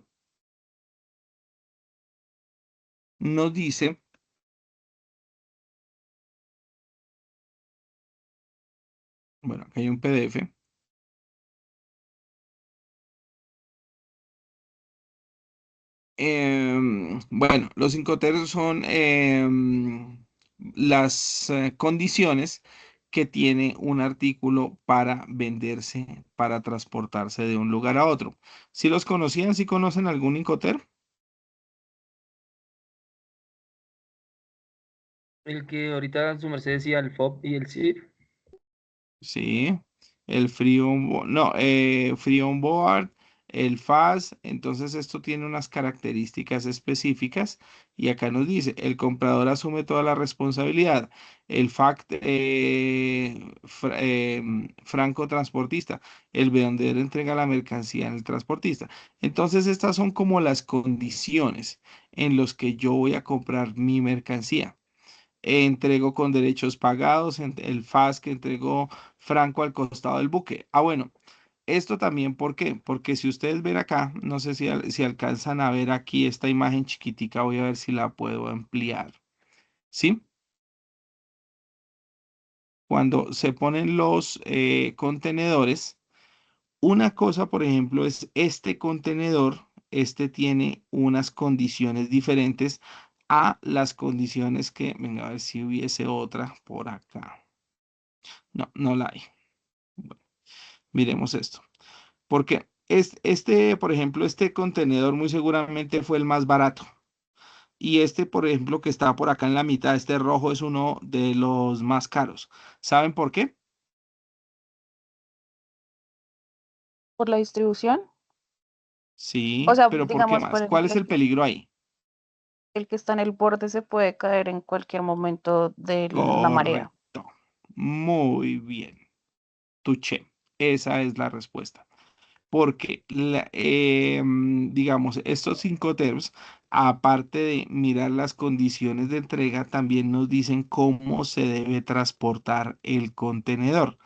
Nos dice, bueno, acá hay un PDF. Bueno, los Incoterms son las condiciones que tiene un artículo para venderse, para transportarse de un lugar a otro. ¿Si los conocían? ¿Si conocen algún Incoterm? El que ahorita su merced decía, el FOB y el CIF. Sí, el no, Free on Board, el FAS, entonces esto tiene unas características específicas y acá nos dice, el comprador asume toda la responsabilidad, el FACT franco transportista, el vendedor entrega la mercancía en el transportista. Entonces estas son como las condiciones en las que yo voy a comprar mi mercancía. Entregó con derechos pagados, el FAS que entregó Franco al costado del buque. Ah, bueno, esto también, ¿por qué? Porque si ustedes ven acá, no sé si alcanzan a ver aquí esta imagen chiquitica, voy a ver si la puedo ampliar. ¿Sí? Cuando se ponen los contenedores, una cosa, por ejemplo, es este contenedor, este tiene unas condiciones diferentes a las condiciones que, venga, a ver si hubiese otra por acá. No, no la hay. Bueno, miremos esto. Porque este, por ejemplo, este contenedor muy seguramente fue el más barato. Y este, por ejemplo, que está por acá en la mitad, este rojo es uno de los más caros. ¿Saben por qué? Por la distribución. O Sí, sea, pero ¿por qué digamos, por más? ¿Cuál ejemplo, es el peligro ahí? el que está en el borde se puede caer en cualquier momento de la marea. Correcto. Muy bien. Tuché. Esa es la respuesta. Porque, digamos, estos cinco terms, aparte de mirar las condiciones de entrega, también nos dicen cómo se debe transportar el contenedor.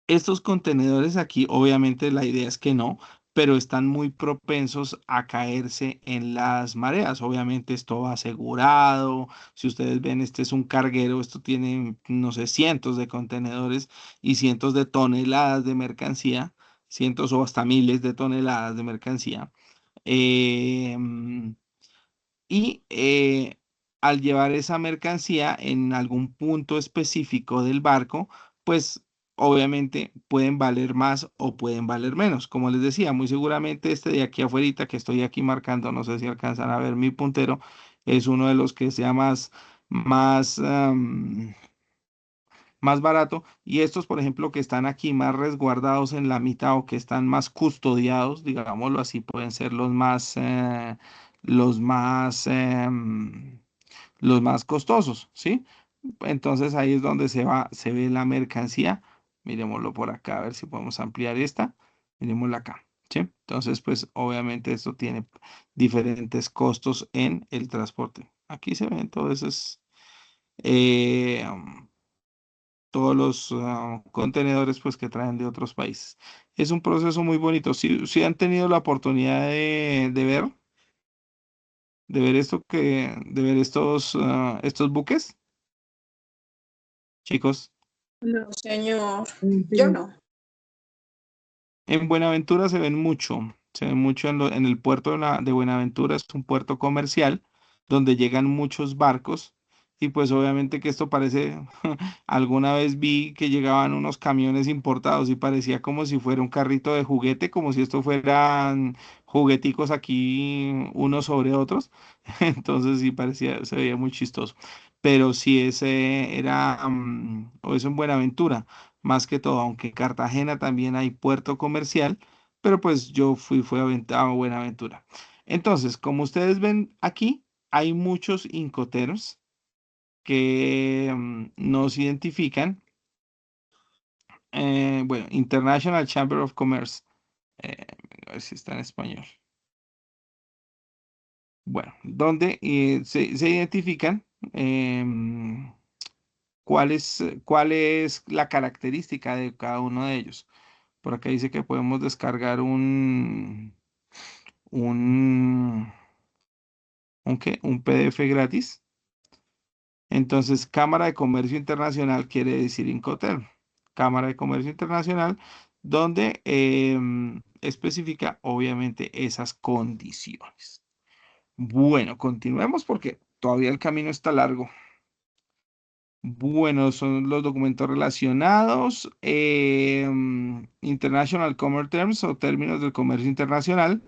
Estos contenedores aquí, obviamente la idea es que no, pero están muy propensos a caerse en las mareas. Obviamente esto va asegurado. Si ustedes ven, este es un carguero, esto tiene, no sé, cientos de contenedores y cientos de toneladas de mercancía, cientos o hasta miles de toneladas de mercancía. Em, y al llevar esa mercancía en algún punto específico del barco, pues obviamente pueden valer más o pueden valer menos. Como les decía, muy seguramente este de aquí afuera que estoy aquí marcando, no sé si alcanzan a ver mi puntero, es uno de los que sea más, más barato. Y estos, por ejemplo, que están aquí más resguardados en la mitad o que están más custodiados, digámoslo así, pueden ser los más, los más costosos, ¿sí? Entonces ahí es donde se ve la mercancía. Miremoslo por acá, a ver si podemos ampliar esta. Miremosla acá, ¿sí? Entonces, pues obviamente esto tiene diferentes costos en el transporte. Aquí se ven todos esos, eh, todos los contenedores pues que traen de otros países. Es un proceso muy bonito. Si han tenido la oportunidad de ver de ver estos buques, chicos. No, señor. Yo no. En Buenaventura se ven mucho en el puerto de Buenaventura, es un puerto comercial donde llegan muchos barcos y pues obviamente que esto parece, alguna vez vi que llegaban unos camiones importados y parecía como si fuera un carrito de juguete, como si esto fueran jugueticos aquí unos sobre otros, entonces sí parecía, se veía muy chistoso, pero sí ese era, o eso en Buenaventura más que todo, aunque en Cartagena también hay puerto comercial, pero pues yo fui a Buenaventura. Entonces, como ustedes ven aquí, hay muchos Incoterms que nos identifican. Bueno, International Chamber of Commerce. A ver si está en español. Bueno, donde se identifican cuál es la característica de cada uno de ellos. Por acá dice que podemos descargar un, un PDF gratis. Entonces, Cámara de Comercio Internacional quiere decir Incoterm. Cámara de Comercio Internacional donde especifica obviamente esas condiciones. Bueno, continuemos porque todavía el camino está largo. Bueno, son los documentos relacionados, International Commerce Terms o términos del comercio internacional,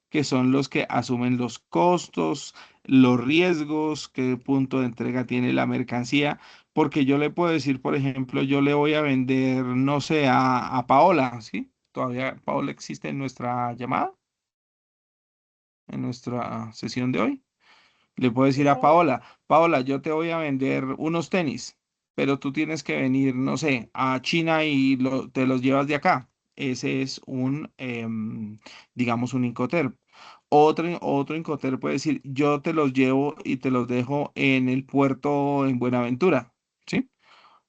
que son los que asumen los costos, los riesgos, qué punto de entrega tiene la mercancía, porque yo le puedo decir, por ejemplo, yo le voy a vender, no sé, a Paola, ¿sí? Todavía Paola existe en nuestra llamada, en nuestra sesión de hoy. Le puedo decir a Paola, Paola, yo te voy a vender unos tenis, pero tú tienes que venir, no sé, a China y te los llevas de acá. Ese es digamos, un Incoterm. Otro Incoterm puede decir, yo te los llevo y te los dejo en el puerto en Buenaventura, ¿sí?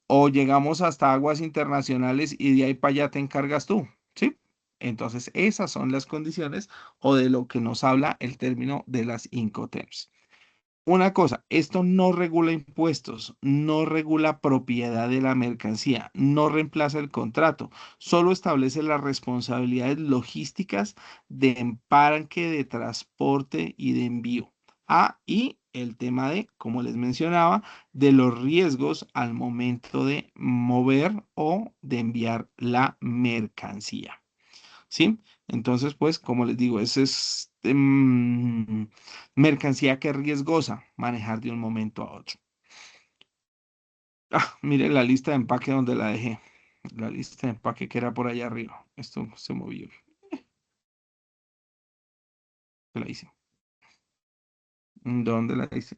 O llegamos hasta aguas internacionales y de ahí para allá te encargas tú, ¿sí? Entonces, esas son las condiciones o de lo que nos habla el término de las Incoterms. Una cosa, esto no regula impuestos, no regula propiedad de la mercancía, no reemplaza el contrato, solo establece las responsabilidades logísticas de empaque, de transporte y de envío. Y el tema de, como les mencionaba, de los riesgos al momento de mover o de enviar la mercancía. ¿Sí? Entonces, pues, como les digo, esa es mercancía que es riesgosa manejar de un momento a otro. Mire la lista de empaque donde la dejé. La lista de empaque que era por allá arriba. Esto se movió. ¿Qué la hice? ¿Dónde la hice?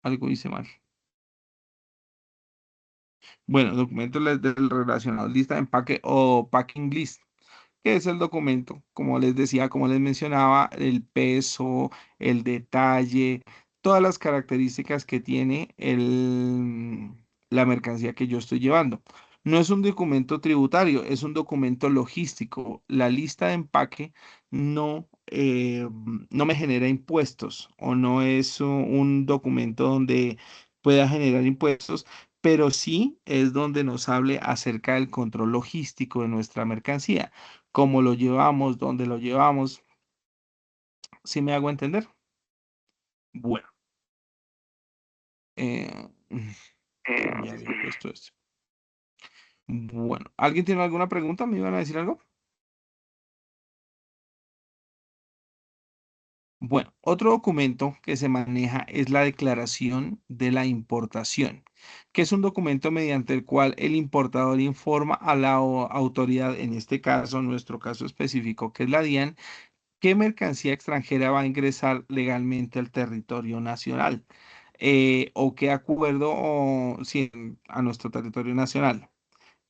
Algo hice mal. Bueno, documentos del relacionado, lista de empaque o packing list, que es el documento, como les decía, como les mencionaba, el peso, el detalle, todas las características que tiene la mercancía que yo estoy llevando. No es un documento tributario, es un documento logístico. La lista de empaque no me genera impuestos o no es un documento donde pueda generar impuestos, pero sí es donde nos hable acerca del control logístico de nuestra mercancía, cómo lo llevamos, dónde lo llevamos. ¿Sí me hago entender? Bueno, eh, ya había puesto esto. Bueno, ¿alguien tiene alguna pregunta? ¿Me iban a decir algo? Bueno, otro documento que se maneja es la declaración de la importación, que es un documento mediante el cual el importador informa a la autoridad, en este caso, en nuestro caso específico, que es la DIAN, qué mercancía extranjera va a ingresar legalmente al territorio nacional o qué acuerdo sí, a nuestro territorio nacional.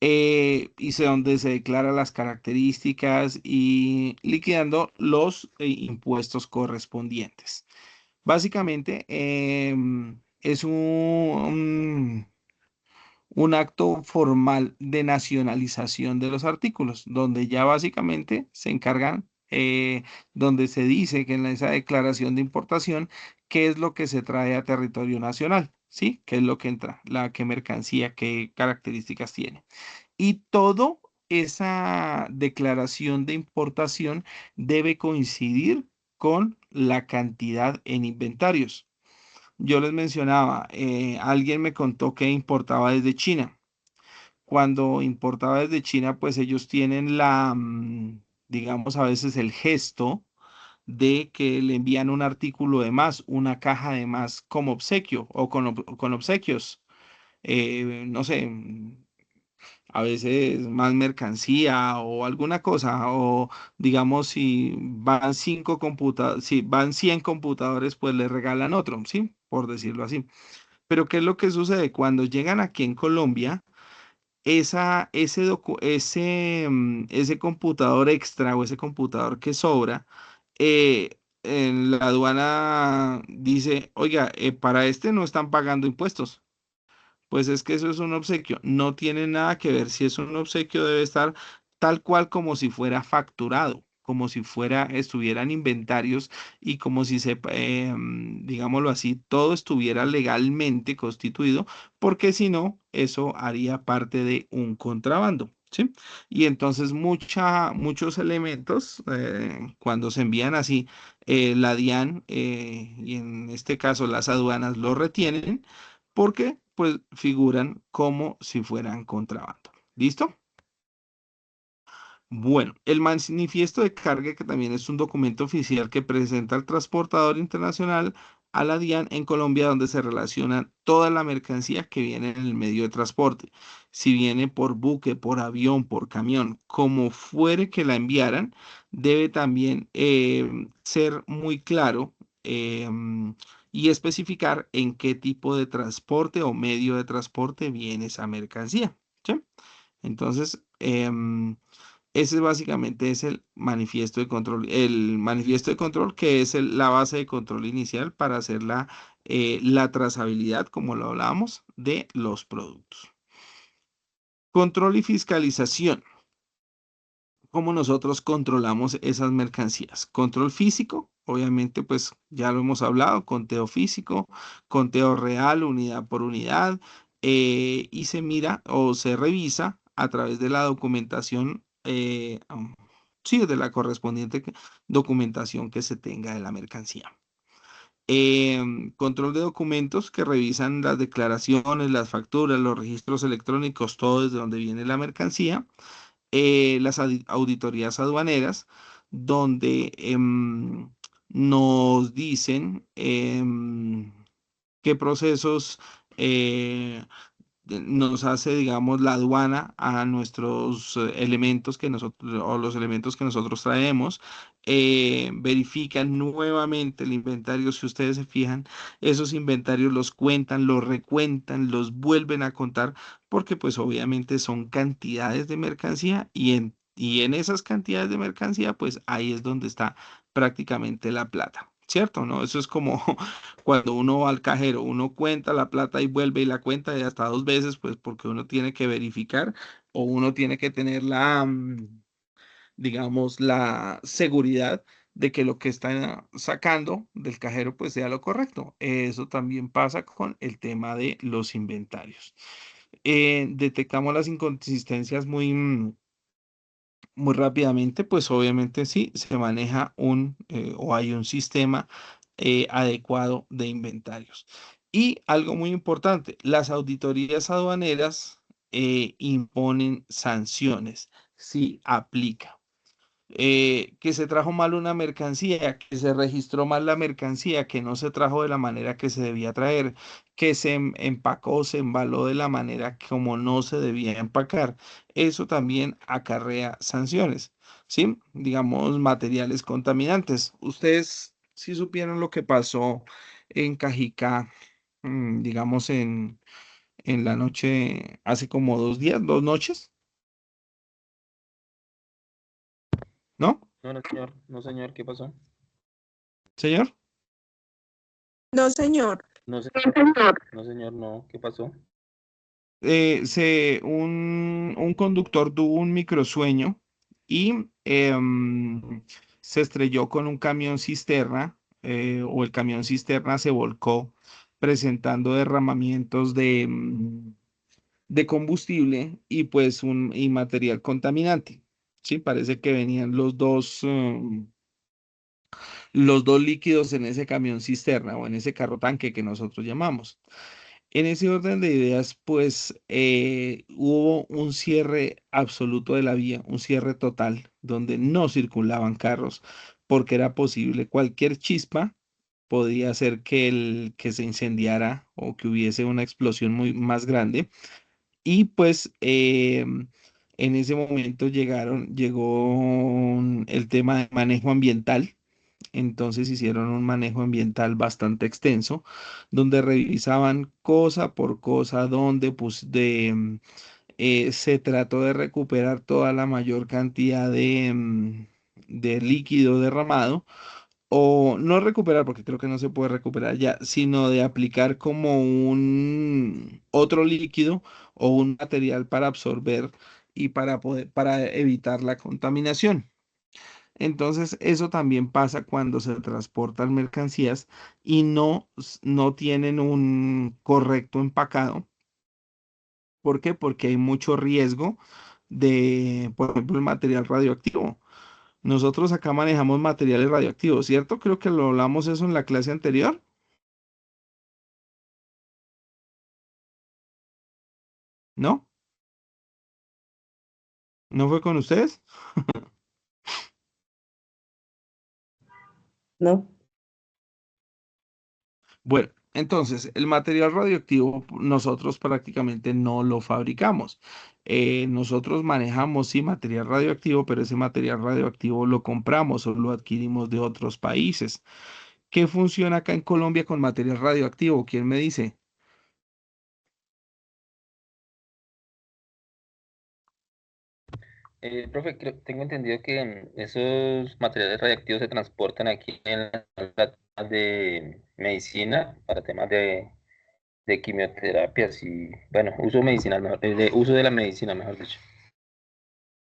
Y donde se declaran las características y liquidando los impuestos correspondientes. Básicamente, es un acto formal de nacionalización de los artículos, donde ya básicamente se encargan, donde se dice que en esa declaración de importación, qué es lo que se trae a territorio nacional, ¿sí? ¿Qué es lo que entra? Qué mercancía, qué características tiene. Y todo esa declaración de importación debe coincidir con la cantidad en inventarios. Yo les mencionaba, alguien me contó que importaba desde China. Cuando importaba desde China, pues ellos tienen digamos, a veces el gesto de que le envían un artículo de más, una caja de más como obsequio o con obsequios. No sé, a veces más mercancía o alguna cosa, o digamos, si van 5 computadores, si van 100 computadores, pues le regalan otro, ¿sí? Por decirlo así. Pero ¿qué es lo que sucede? Cuando llegan aquí en Colombia, ese computador extra o ese computador que sobra, en la aduana dice, oiga, para este no están pagando impuestos. Pues es que eso es un obsequio. No tiene nada que ver. Si es un obsequio, debe estar tal cual como si fuera facturado. como si estuvieran inventarios y como si digámoslo así, todo estuviera legalmente constituido, porque si no, eso haría parte de un contrabando. ¿Sí? Y entonces muchos elementos, cuando se envían así, la DIAN y en este caso las aduanas lo retienen porque pues figuran como si fueran contrabando. ¿Listo? Bueno, el manifiesto de carga, que también es un documento oficial que presenta al transportador internacional a la DIAN en Colombia, donde se relaciona toda la mercancía que viene en el medio de transporte. Si viene por buque, por avión, por camión, como fuere que la enviaran, debe también ser muy claro y especificar en qué tipo de transporte o medio de transporte viene esa mercancía. ¿Sí? Entonces, ese básicamente es el manifiesto de control. El manifiesto de control que es la base de control inicial para hacer la trazabilidad, como lo hablábamos, de los productos. Control y fiscalización. ¿Cómo nosotros controlamos esas mercancías? Control físico, obviamente, pues ya lo hemos hablado, conteo físico, conteo real, unidad por unidad, y se mira o se revisa a través de la documentación, sí, de la correspondiente documentación que se tenga de la mercancía. Control de documentos que revisan las declaraciones, las facturas, los registros electrónicos, todo desde donde viene la mercancía. Las auditorías aduaneras, donde nos dicen qué procesos nos hace, digamos, la aduana a nuestros elementos que nosotros, o los elementos que nosotros traemos, verifican nuevamente el inventario. Si ustedes se fijan, esos inventarios los cuentan, los recuentan, los vuelven a contar, porque pues obviamente son cantidades de mercancía y en esas cantidades de mercancía, pues ahí es donde está prácticamente la plata. ¿Cierto? ¿No? Eso es como cuando uno va al cajero, uno cuenta la plata y vuelve y la cuenta y hasta 2 veces, pues porque uno tiene que verificar o uno tiene que tener digamos, la seguridad de que lo que está sacando del cajero pues sea lo correcto. Eso también pasa con el tema de los inventarios. Detectamos las inconsistencias muy rápidamente, pues obviamente sí, se maneja o hay un sistema adecuado de inventarios. Y algo muy importante, las auditorías aduaneras imponen sanciones, sí aplica. Que se trajo mal una mercancía, que se registró mal la mercancía, que no se trajo de la manera que se debía traer, que se empacó, se embaló de la manera como no se debía empacar. Eso también acarrea sanciones, ¿sí? Digamos, materiales contaminantes. Ustedes sí supieron lo que pasó en Cajicá, digamos, en la noche, hace como 2 días, 2 noches, ¿no? No, no, señor. No, señor. ¿Qué pasó? Señor. No, señor. No, señor. No, señor, no. ¿Qué pasó? Un conductor tuvo un microsueño y se estrelló con un camión cisterna, o el camión cisterna se volcó presentando derramamientos de combustible y pues y material contaminante. Sí, parece que venían los dos líquidos en ese camión cisterna o en ese carro tanque que nosotros llamamos. En ese orden de ideas, pues hubo un cierre absoluto de la vía, un cierre total, donde no circulaban carros, porque era posible cualquier chispa podía hacer que se incendiara o que hubiese una explosión muy más grande. Y pues en ese momento llegó el tema de manejo ambiental. Entonces hicieron un manejo ambiental bastante extenso, donde revisaban cosa por cosa, donde se trató de recuperar toda la mayor cantidad de líquido derramado, o no recuperar, porque creo que no se puede recuperar ya, sino de aplicar como un otro líquido o un material para absorber y para evitar la contaminación. Entonces, eso también pasa cuando se transportan mercancías y no tienen un correcto empacado. ¿Por qué? Porque hay mucho riesgo de, por ejemplo, el material radioactivo. Nosotros acá manejamos materiales radioactivos, ¿cierto? Creo que lo hablamos eso en la clase anterior, ¿no? ¿No fue con ustedes? ¿no? Bueno, entonces, el material radioactivo nosotros prácticamente no lo fabricamos. Nosotros manejamos, sí, material radioactivo, pero ese material radioactivo lo compramos o lo adquirimos de otros países. ¿Qué funciona acá en Colombia con material radioactivo? ¿Quién me dice? Profe, tengo entendido que esos materiales radiactivos se transportan aquí en la de medicina para temas de quimioterapias y, bueno, uso medicinal, de uso de la medicina, mejor dicho.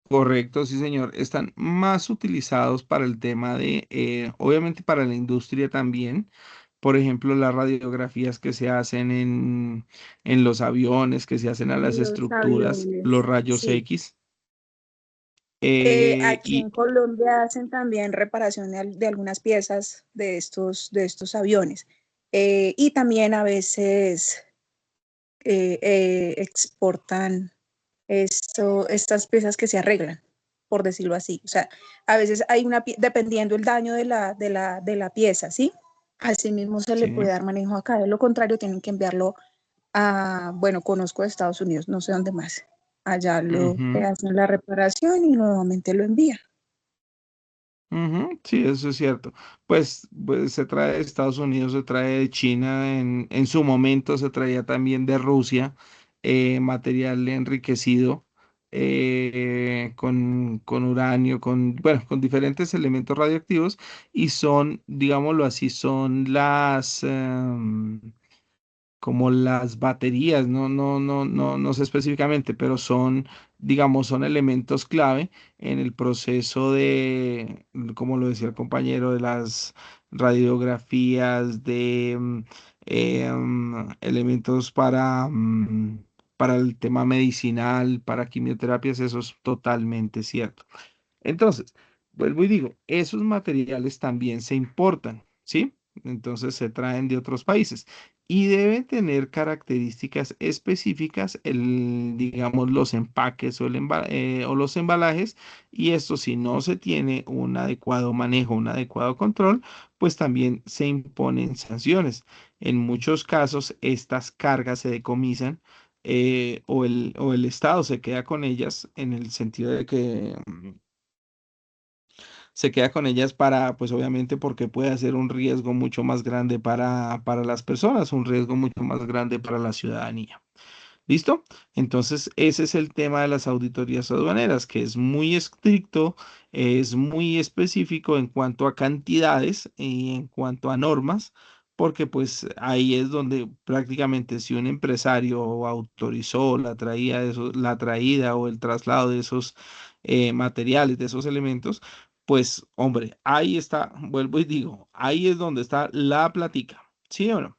Correcto, sí, señor. Están más utilizados para el tema de, obviamente para la industria también. Por ejemplo, las radiografías que se hacen en los aviones, que se hacen a las Los estructuras, los aviones, rayos sí. X. Aquí Y en Colombia hacen también reparación de algunas piezas de estos aviones. Y también a veces exportan estas piezas que se arreglan, por decirlo así. O sea, a veces hay dependiendo el daño de la pieza, ¿sí? Asimismo se le puede sí. dar manejo acá. De lo contrario, tienen que enviarlo a, bueno, conozco de Estados Unidos, no sé dónde más. Allá lo Ujú, hacen la reparación y nuevamente lo envían. ujú, sí, eso es cierto. Pues se trae de Estados Unidos, se trae de China, en su momento se traía también de Rusia, material enriquecido con uranio, bueno, con diferentes elementos radioactivos y son, digámoslo así, son como las baterías, no sé específicamente, pero son, digamos, son elementos clave en el proceso de, como lo decía el compañero, de las radiografías, de elementos para el tema medicinal, para quimioterapias, eso es totalmente cierto. Entonces, vuelvo y digo, esos materiales también se importan, ¿sí? Entonces se traen de otros países y deben tener características específicas, digamos, los empaques o los embalajes, y esto si no se tiene un adecuado manejo, un adecuado control, pues también se imponen sanciones. En muchos casos, estas cargas se decomisan. O el Estado se queda con ellas en el sentido de que se queda con ellas para, pues obviamente porque puede ser un riesgo mucho más grande para las personas, un riesgo mucho más grande para la ciudadanía. ¿Listo? Entonces, ese es el tema de las auditorías aduaneras, que es muy estricto, es muy específico en cuanto a cantidades y en cuanto a normas, porque pues ahí es donde prácticamente si un empresario autorizó la traída o el traslado de esos materiales, de esos elementos, pues hombre, ahí está, vuelvo y digo, ahí es donde está la platica, ¿sí o no?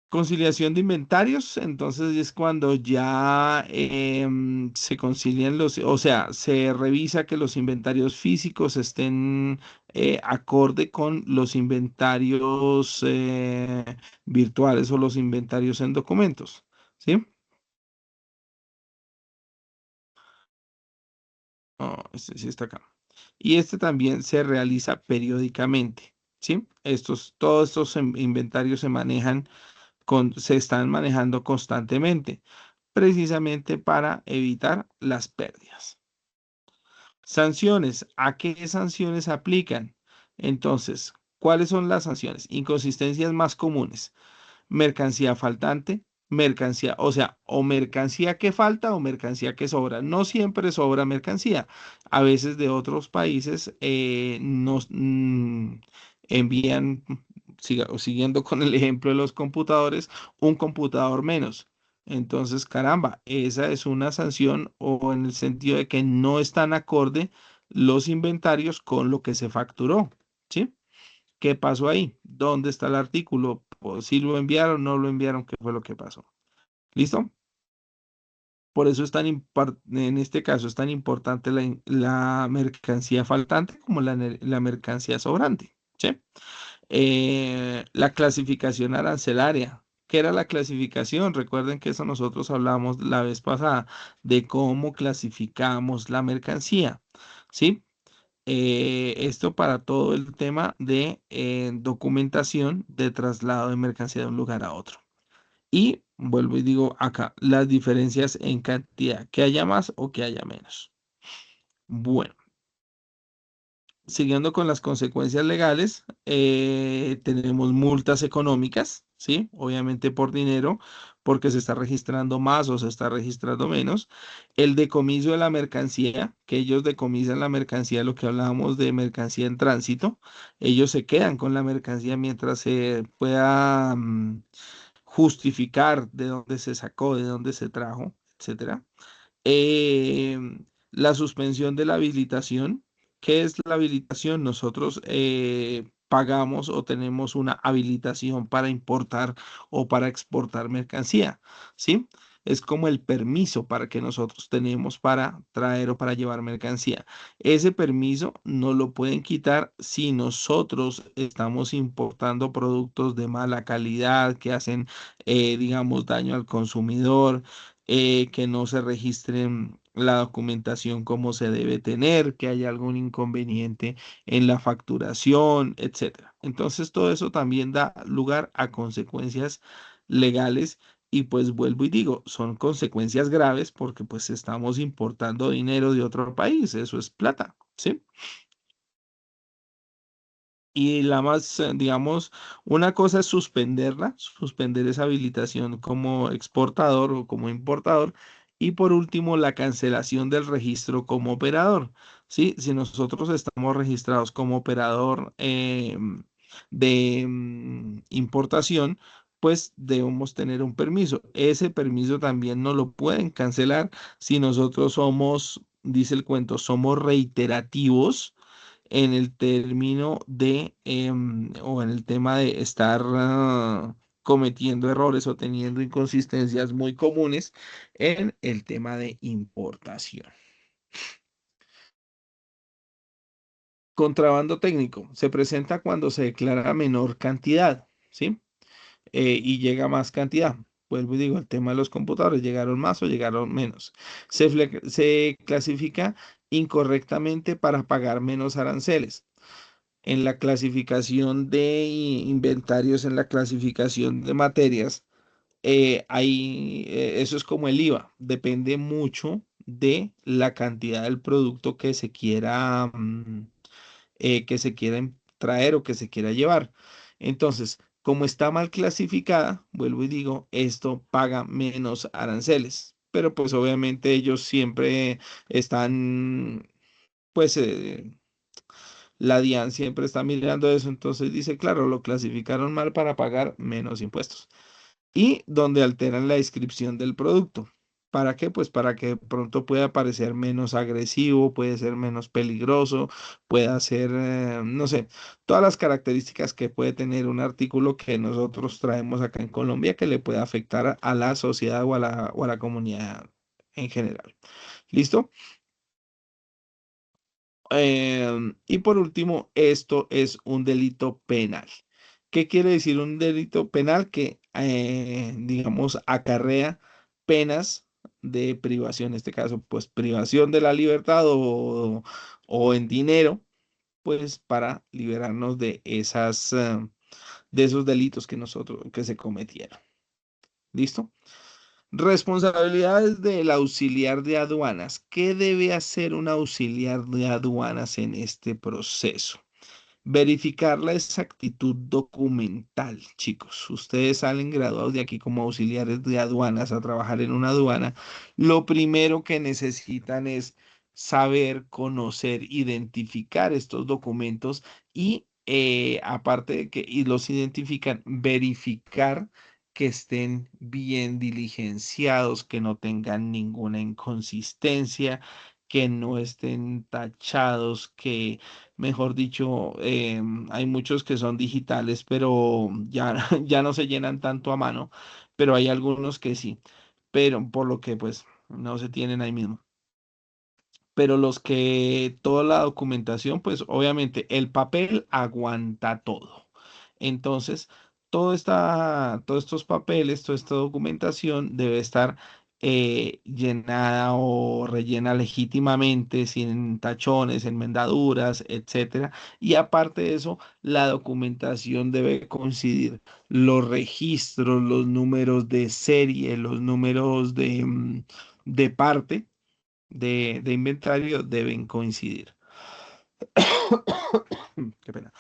Conciliación de inventarios, entonces es cuando ya se concilian o sea, se revisa que los inventarios físicos estén acorde con los inventarios virtuales o los inventarios en documentos, ¿sí? Oh, este sí está acá. Y este también se realiza periódicamente, ¿sí? Todos estos inventarios se están manejando constantemente, precisamente para evitar las pérdidas. Sanciones. ¿A qué sanciones aplican? Entonces, ¿cuáles son las sanciones? Inconsistencias más comunes. Mercancía faltante, mercancía, o sea, o mercancía que falta o mercancía que sobra. No siempre sobra mercancía. A veces de otros países nos envían, siguiendo con el ejemplo de los computadores, un computador menos. Entonces, caramba, esa es una sanción o en el sentido de que no están acorde los inventarios con lo que se facturó, ¿sí? ¿Qué pasó ahí? ¿Dónde está el artículo? Pues, ¿si lo enviaron, no lo enviaron? ¿Qué fue lo que pasó? ¿Listo? Por eso es en este caso es tan importante la mercancía faltante como la mercancía sobrante, ¿sí? La clasificación arancelaria. ¿Qué era la clasificación? Recuerden que eso nosotros hablamos la vez pasada de cómo clasificamos la mercancía, ¿sí? Esto para todo el tema de documentación de traslado de mercancía de un lugar a otro. Y vuelvo y digo acá, las diferencias en cantidad, que haya más o que haya menos. Bueno, siguiendo con las consecuencias legales, tenemos multas económicas, ¿sí? Obviamente por dinero, porque se está registrando más o se está registrando menos. El decomiso de la mercancía, que ellos decomisan la mercancía, lo que hablábamos de mercancía en tránsito, ellos se quedan con la mercancía mientras se pueda justificar de dónde se sacó, de dónde se trajo, etcétera. Eh, la suspensión de la habilitación. ¿Qué es la habilitación? Nosotros pagamos o tenemos una habilitación para importar o para exportar mercancía, ¿sí? Es como el permiso para que nosotros tenemos para traer o para llevar mercancía. Ese permiso no lo pueden quitar si nosotros estamos importando productos de mala calidad que hacen, digamos, daño al consumidor, que no se registren la documentación como se debe tener, que haya algún inconveniente en la facturación, etcétera. Entonces, todo eso también da lugar a consecuencias legales y pues vuelvo y digo, son consecuencias graves porque pues estamos importando dinero de otro país, eso es plata, ¿sí? Y la más, digamos, una cosa es suspenderla, suspender esa habilitación como exportador o como importador. Y por último, la cancelación del registro como operador. ¿Sí? Si nosotros estamos registrados como operador de importación, pues debemos tener un permiso. Ese permiso también no lo pueden cancelar si nosotros somos, dice el cuento, somos reiterativos en el término de, o en el tema de estar cometiendo errores o teniendo inconsistencias muy comunes en el tema de importación. Contrabando técnico se presenta cuando se declara menor cantidad, ¿sí? Y llega más cantidad. Vuelvo y digo, el tema de los computadores, ¿llegaron más o llegaron menos? Se clasifica incorrectamente para pagar menos aranceles. En la clasificación de inventarios, en la clasificación de materias, eso es como el IVA, depende mucho de la cantidad del producto que se quiera traer o que se quiera llevar. Entonces, como está mal clasificada, vuelvo y digo, esto paga menos aranceles, pero pues obviamente ellos siempre están, pues la DIAN siempre está mirando eso, entonces dice, claro, lo clasificaron mal para pagar menos impuestos. Y donde alteran la descripción del producto. ¿Para qué? Pues para que de pronto pueda parecer menos agresivo, puede ser menos peligroso, pueda ser, no sé, todas las características que puede tener un artículo que nosotros traemos acá en Colombia que le pueda afectar a la sociedad o a la comunidad en general. ¿Listo? Y por último, esto es un delito penal. ¿Qué quiere decir un delito penal? Que, digamos, acarrea penas de privación, en este caso, pues privación de la libertad o en dinero, pues para liberarnos de de esos delitos que se cometieron. ¿Listo? Responsabilidades del auxiliar de aduanas. ¿Qué debe hacer un auxiliar de aduanas en este proceso? Verificar la exactitud documental, chicos. Ustedes salen graduados de aquí como auxiliares de aduanas a trabajar en una aduana. Lo primero que necesitan es saber, conocer, identificar estos documentos y aparte de que y los identifican, verificar que estén bien diligenciados, que no tengan ninguna inconsistencia, que no estén tachados, que, mejor dicho, hay muchos que son digitales, pero ya, ya no se llenan tanto a mano, pero hay algunos que sí, pero por lo que pues no se tienen ahí mismo. Pero los que toda la documentación, pues obviamente el papel aguanta todo. Entonces, todos estos papeles, toda esta documentación debe estar llenada o rellena legítimamente, sin tachones, enmendaduras, etcétera. Y aparte de eso, la documentación debe coincidir los registros, los números de serie, los números de parte de inventario deben coincidir. Qué pena.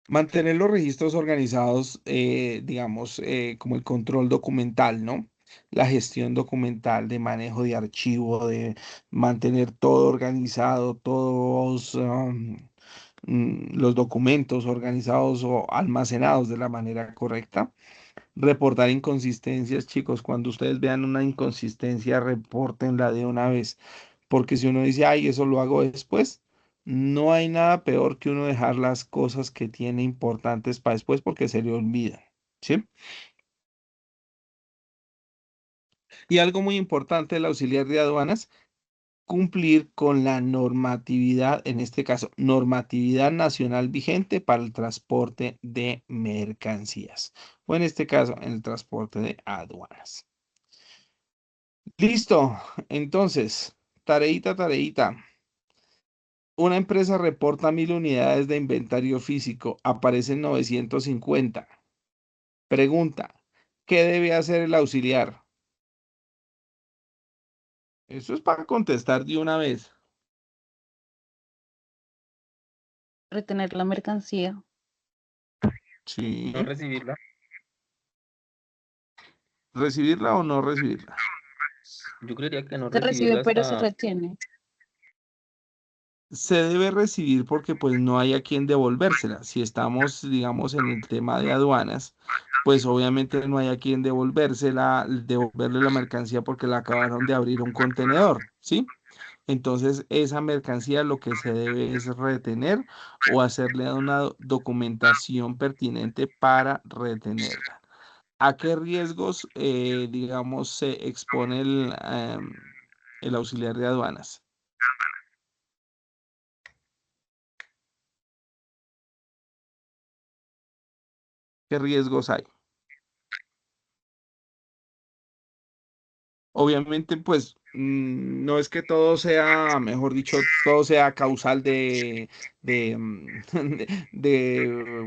Mantener los registros organizados, digamos, como el control documental, ¿no? La gestión documental de manejo de archivo, de mantener todo organizado, todos los documentos organizados o almacenados de la manera correcta. Reportar inconsistencias, chicos. Cuando ustedes vean una inconsistencia, repórtenla de una vez. Porque si uno dice, ay, eso lo hago después, no hay nada peor que uno dejar las cosas que tiene importantes para después porque se le olvidan. ¿Sí? Y algo muy importante del auxiliar de aduanas, cumplir con la normatividad, en este caso, normatividad nacional vigente para el transporte de mercancías. O en este caso, en el transporte de aduanas. Listo. Entonces, tareita. Una empresa reporta 1000 unidades de inventario físico, aparecen 950. Pregunta, ¿qué debe hacer el auxiliar? Eso es para contestar de una vez. Retener la mercancía. Sí. No recibirla. ¿Recibirla o no recibirla? Yo creería que no Se recibe, recibirla pero se hasta... retiene. Se debe recibir porque pues no hay a quien devolvérsela. Si estamos, digamos, en el tema de aduanas, pues obviamente no hay a quien devolverle la mercancía porque la acabaron de abrir un contenedor, ¿sí? Entonces, esa mercancía lo que se debe es retener o hacerle una documentación pertinente para retenerla. ¿A qué riesgos, digamos, se expone el auxiliar de aduanas? ¿Qué riesgos hay? Obviamente, pues no es que todo sea, mejor dicho, todo sea causal de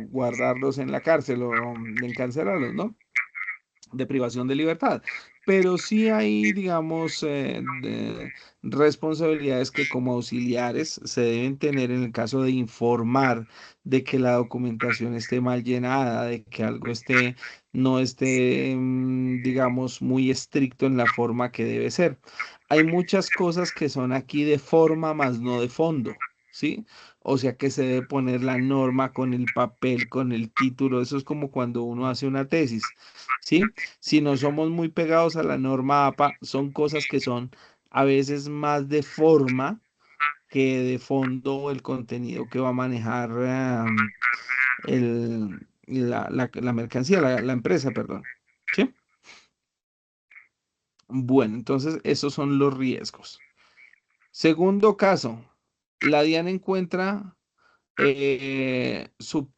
guardarlos en la cárcel o de encarcelarlos, ¿no? De privación de libertad. Pero sí hay, digamos, responsabilidades que como auxiliares se deben tener en el caso de informar de que la documentación esté mal llenada, de que algo no esté, digamos, muy estricto en la forma que debe ser. Hay muchas cosas que son aquí de forma, más no de fondo, ¿sí? O sea que se debe poner la norma con el papel, con el título. Eso es como cuando uno hace una tesis, ¿sí? Si no somos muy pegados a la norma APA, son cosas que son a veces más de forma que de fondo el contenido que va a manejar la mercancía, la empresa, perdón. ¿Sí? Bueno, entonces esos son los riesgos. Segundo caso, la DIAN encuentra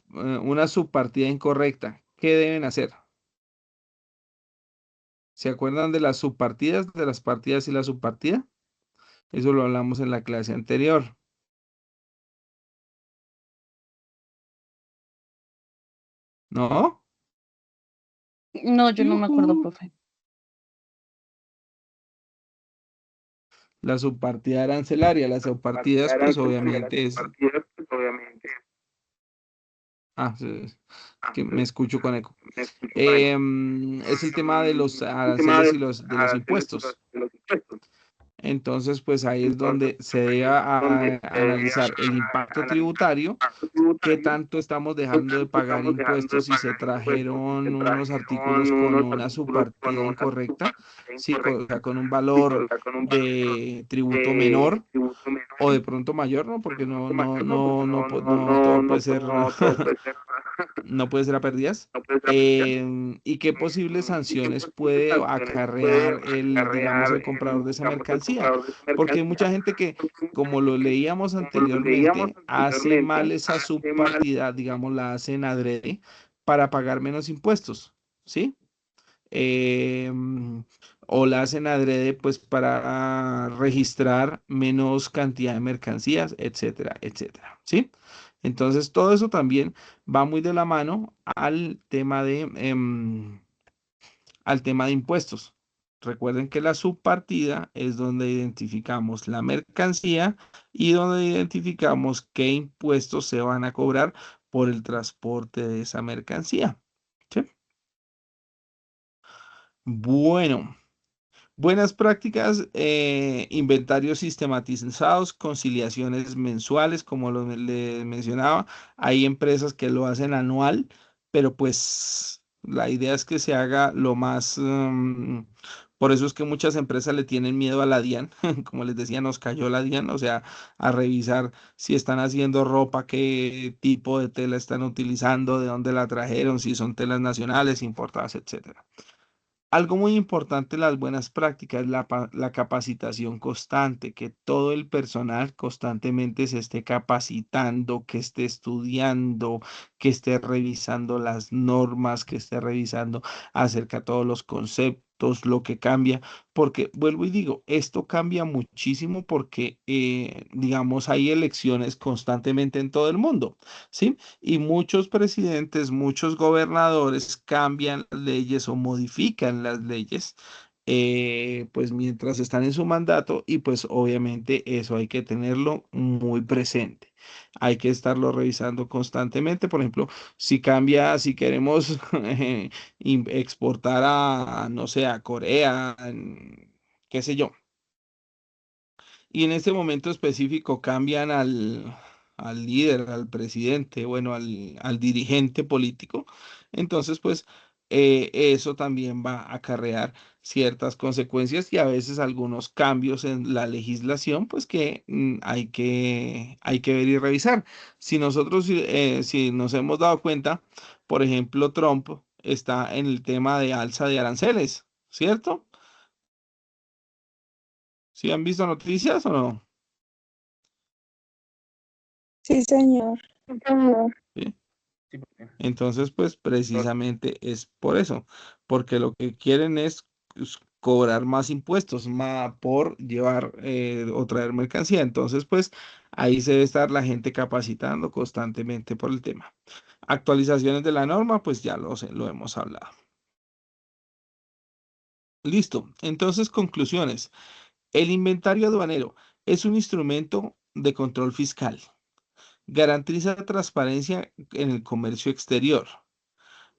una subpartida incorrecta. ¿Qué deben hacer? ¿Se acuerdan de las subpartidas, de las partidas y la subpartida? Eso lo hablamos en la clase anterior. ¿No? No, yo no me acuerdo, Yujú. profe. La subpartida arancelaria, las subpartidas, pues obviamente es. Ah, sí, que me escucho con eco. Es el tema de los aranceles y de los impuestos. Entonces, pues ahí es donde se debe analizar el impacto tributario, qué tanto estamos dejando de pagar impuestos si se trajeron unos artículos con una subpartida incorrecta, sí, o sea, con un valor de tributo menor o de pronto mayor, ¿no? Porque no todo puede ser, no puede ser a pérdidas. ¿Y qué posibles sanciones puede acarrear digamos, el comprador de esa mercancía? Porque hay mucha gente que, como lo leíamos anteriormente, hace mal esa subpartida, digamos, la hacen adrede para pagar menos impuestos, ¿sí? O la hacen adrede pues para registrar menos cantidad de mercancías, etcétera, etcétera, ¿sí? Entonces todo eso también va muy de la mano al tema de impuestos. Recuerden que la subpartida es donde identificamos la mercancía y donde identificamos qué impuestos se van a cobrar por el transporte de esa mercancía, ¿sí? Bueno. Buenas prácticas, inventarios sistematizados, conciliaciones mensuales, como les mencionaba. Hay empresas que lo hacen anual, pero pues la idea es que se haga lo más... por eso es que muchas empresas le tienen miedo a la DIAN. Como les decía, nos cayó la DIAN, o sea, a revisar si están haciendo ropa, qué tipo de tela están utilizando, de dónde la trajeron, si son telas nacionales, importadas, etcétera. Algo muy importante en las buenas prácticas es la capacitación constante, que todo el personal constantemente se esté capacitando, que esté estudiando, que esté revisando las normas, que esté revisando acerca de todos los conceptos, lo que cambia, porque vuelvo y digo, esto cambia muchísimo porque, digamos, hay elecciones constantemente en todo el mundo, ¿sí? Y muchos presidentes, muchos gobernadores cambian las leyes o modifican las leyes, pues mientras están en su mandato y pues obviamente eso hay que tenerlo muy presente. Hay que estarlo revisando constantemente. Por ejemplo, si cambia, si queremos exportar no sé, a Corea, qué sé yo, y en este momento específico cambian al líder, al presidente, bueno, al dirigente político. Entonces, pues eso también va a acarrear ciertas consecuencias y a veces algunos cambios en la legislación, pues que hay que ver y revisar. Si nosotros, si nos hemos dado cuenta, por ejemplo, Trump está en el tema de alza de aranceles, ¿cierto? ¿Sí han visto noticias o no? Sí, señor. ¿Sí? Sí, porque- Entonces, pues precisamente es por eso, porque lo que quieren es cobrar más impuestos por llevar o traer mercancía. Entonces, pues ahí se debe estar la gente capacitando constantemente por el tema. Actualizaciones de la norma, pues ya lo hemos hablado. Listo. Entonces, conclusiones. El inventario aduanero es un instrumento de control fiscal. Garantiza transparencia en el comercio exterior.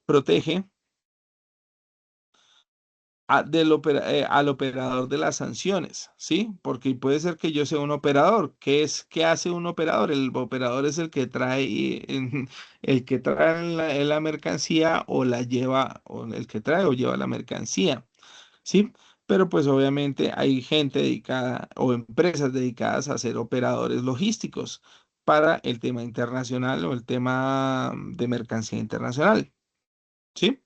Protege al operador de las sanciones, ¿sí? Porque puede ser que yo sea un operador. ¿Qué hace un operador? El operador es el que trae, el que trae la mercancía o la lleva, o el que trae o lleva la mercancía, ¿sí? Pero pues obviamente hay gente dedicada o empresas dedicadas a ser operadores logísticos para el tema internacional o el tema de mercancía internacional, ¿sí?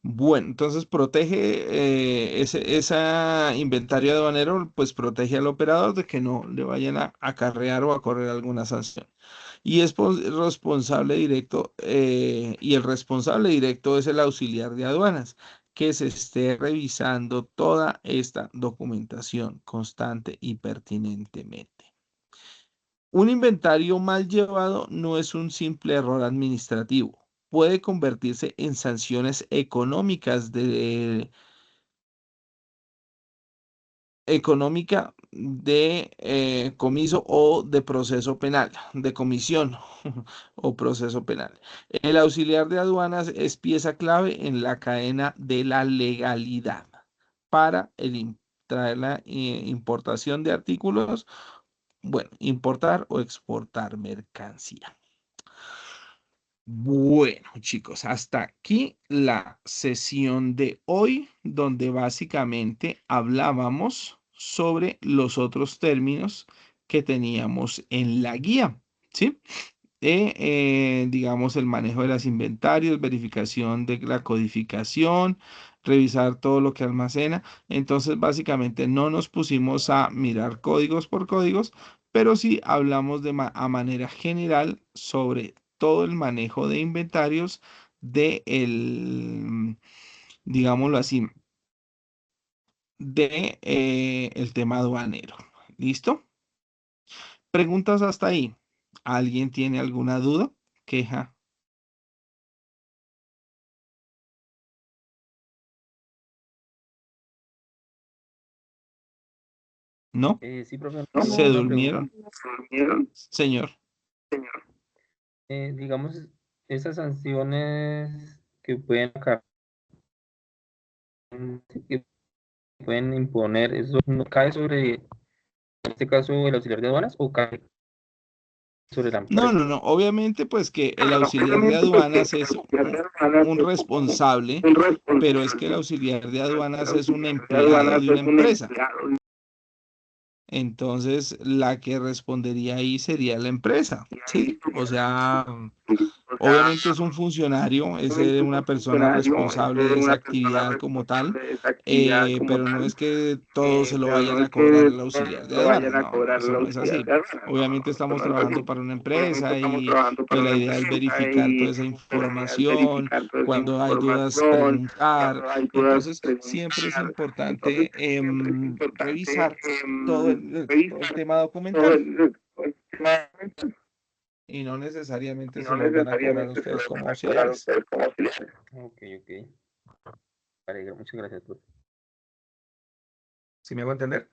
Bueno, entonces protege ese inventario aduanero, pues protege al operador de que no le vayan a acarrear o a correr alguna sanción. Y es responsable directo, y el responsable directo es el auxiliar de aduanas, que se esté revisando toda esta documentación constante y pertinentemente. Un inventario mal llevado no es un simple error administrativo. Puede convertirse en sanciones económicas de comiso o de proceso penal, de comisión o proceso penal. El auxiliar de aduanas es pieza clave en la cadena de la legalidad para traer la importación de artículos, bueno, importar o exportar mercancía. Bueno, chicos, hasta aquí la sesión de hoy, donde básicamente hablábamos sobre los otros términos que teníamos en la guía, ¿sí? Digamos, el manejo de los inventarios, verificación de la codificación, revisar todo lo que almacena. Entonces, básicamente no nos pusimos a mirar códigos por códigos, pero sí hablamos a manera general sobre todo el manejo de inventarios digámoslo así, el tema aduanero. ¿Listo? ¿Preguntas hasta ahí? ¿Alguien tiene alguna duda? ¿Queja? ¿No? Sí, profe, ¿Se una durmieron? Señor. digamos, esas sanciones que pueden acá, que pueden imponer, ¿eso no cae sobre, en este caso, el auxiliar de aduanas o cae sobre la No, empresa? no, no. Obviamente, pues que el auxiliar de aduanas es un responsable, pero es que el auxiliar de aduanas es un empleado de una empresa. Entonces, la que respondería ahí sería la empresa, ¿sí? O sea, obviamente es un funcionario, es una persona responsable de esa actividad como tal, pero no es que todos se lo vayan a cobrar el auxiliar de aduanas, no, no, eso no es así. Obviamente estamos trabajando para una empresa y pues la idea es verificar toda esa información, cuando hay dudas preguntar, entonces siempre es importante revisar todo el tema documental. Y no necesariamente se los van a cobrar a ustedes como auxiliares. Ok, ok. Vale, muchas gracias, profe. ¿Sí me hago entender?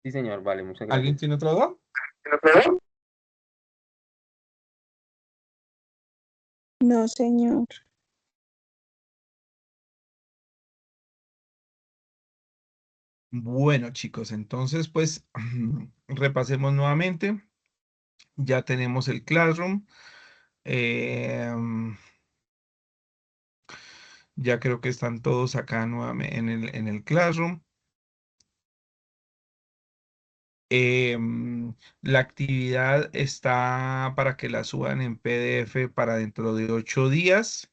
Sí, señor, vale, muchas ¿Alguien gracias. tiene otra duda? No, señor. Bueno, chicos, entonces pues repasemos nuevamente. Ya tenemos el Classroom. Ya creo que están todos acá nuevamente en el Classroom. La actividad está para que la suban en PDF para dentro de 8 días,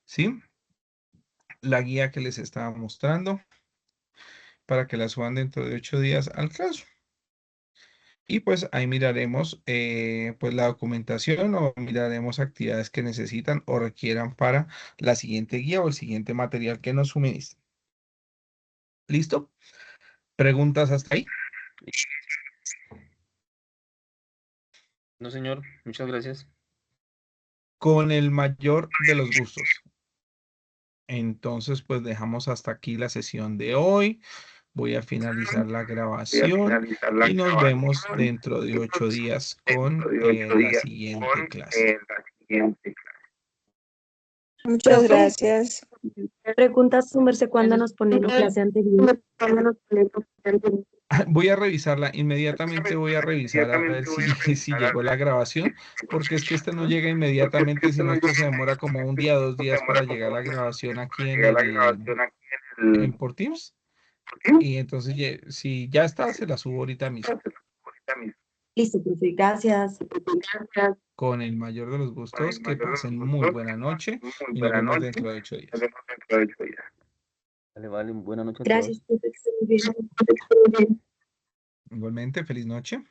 ¿sí? La guía que les estaba mostrando para que la suban dentro de 8 días al Classroom. Y pues ahí miraremos pues la documentación o miraremos actividades que necesitan o requieran para la siguiente guía o el siguiente material que nos suministren. ¿Listo? ¿Preguntas hasta ahí? No, señor, muchas gracias. Con el mayor de los gustos. Entonces, pues dejamos hasta aquí la sesión de hoy. Voy a finalizar la grabación y nos vemos dentro de 8 días con la siguiente clase. Muchas Profe, gracias. preguntas, su merced, ¿cuándo nos ponen la clase anterior? Voy a revisarla, inmediatamente voy a revisar a ver si llegó la grabación, porque es que esta no llega inmediatamente, sino esto se demora como un día, 2 días para llegar la grabación aquí en por Teams. Y entonces, si ya está, se la subo ahorita mismo. Listo, profe, gracias. Con el mayor de los gustos, que pasen muy buena noche y nos vemos dentro de 8 días. Vale, vale, buena noche a todos. Gracias, profe, que esté muy bien. Igualmente, feliz noche.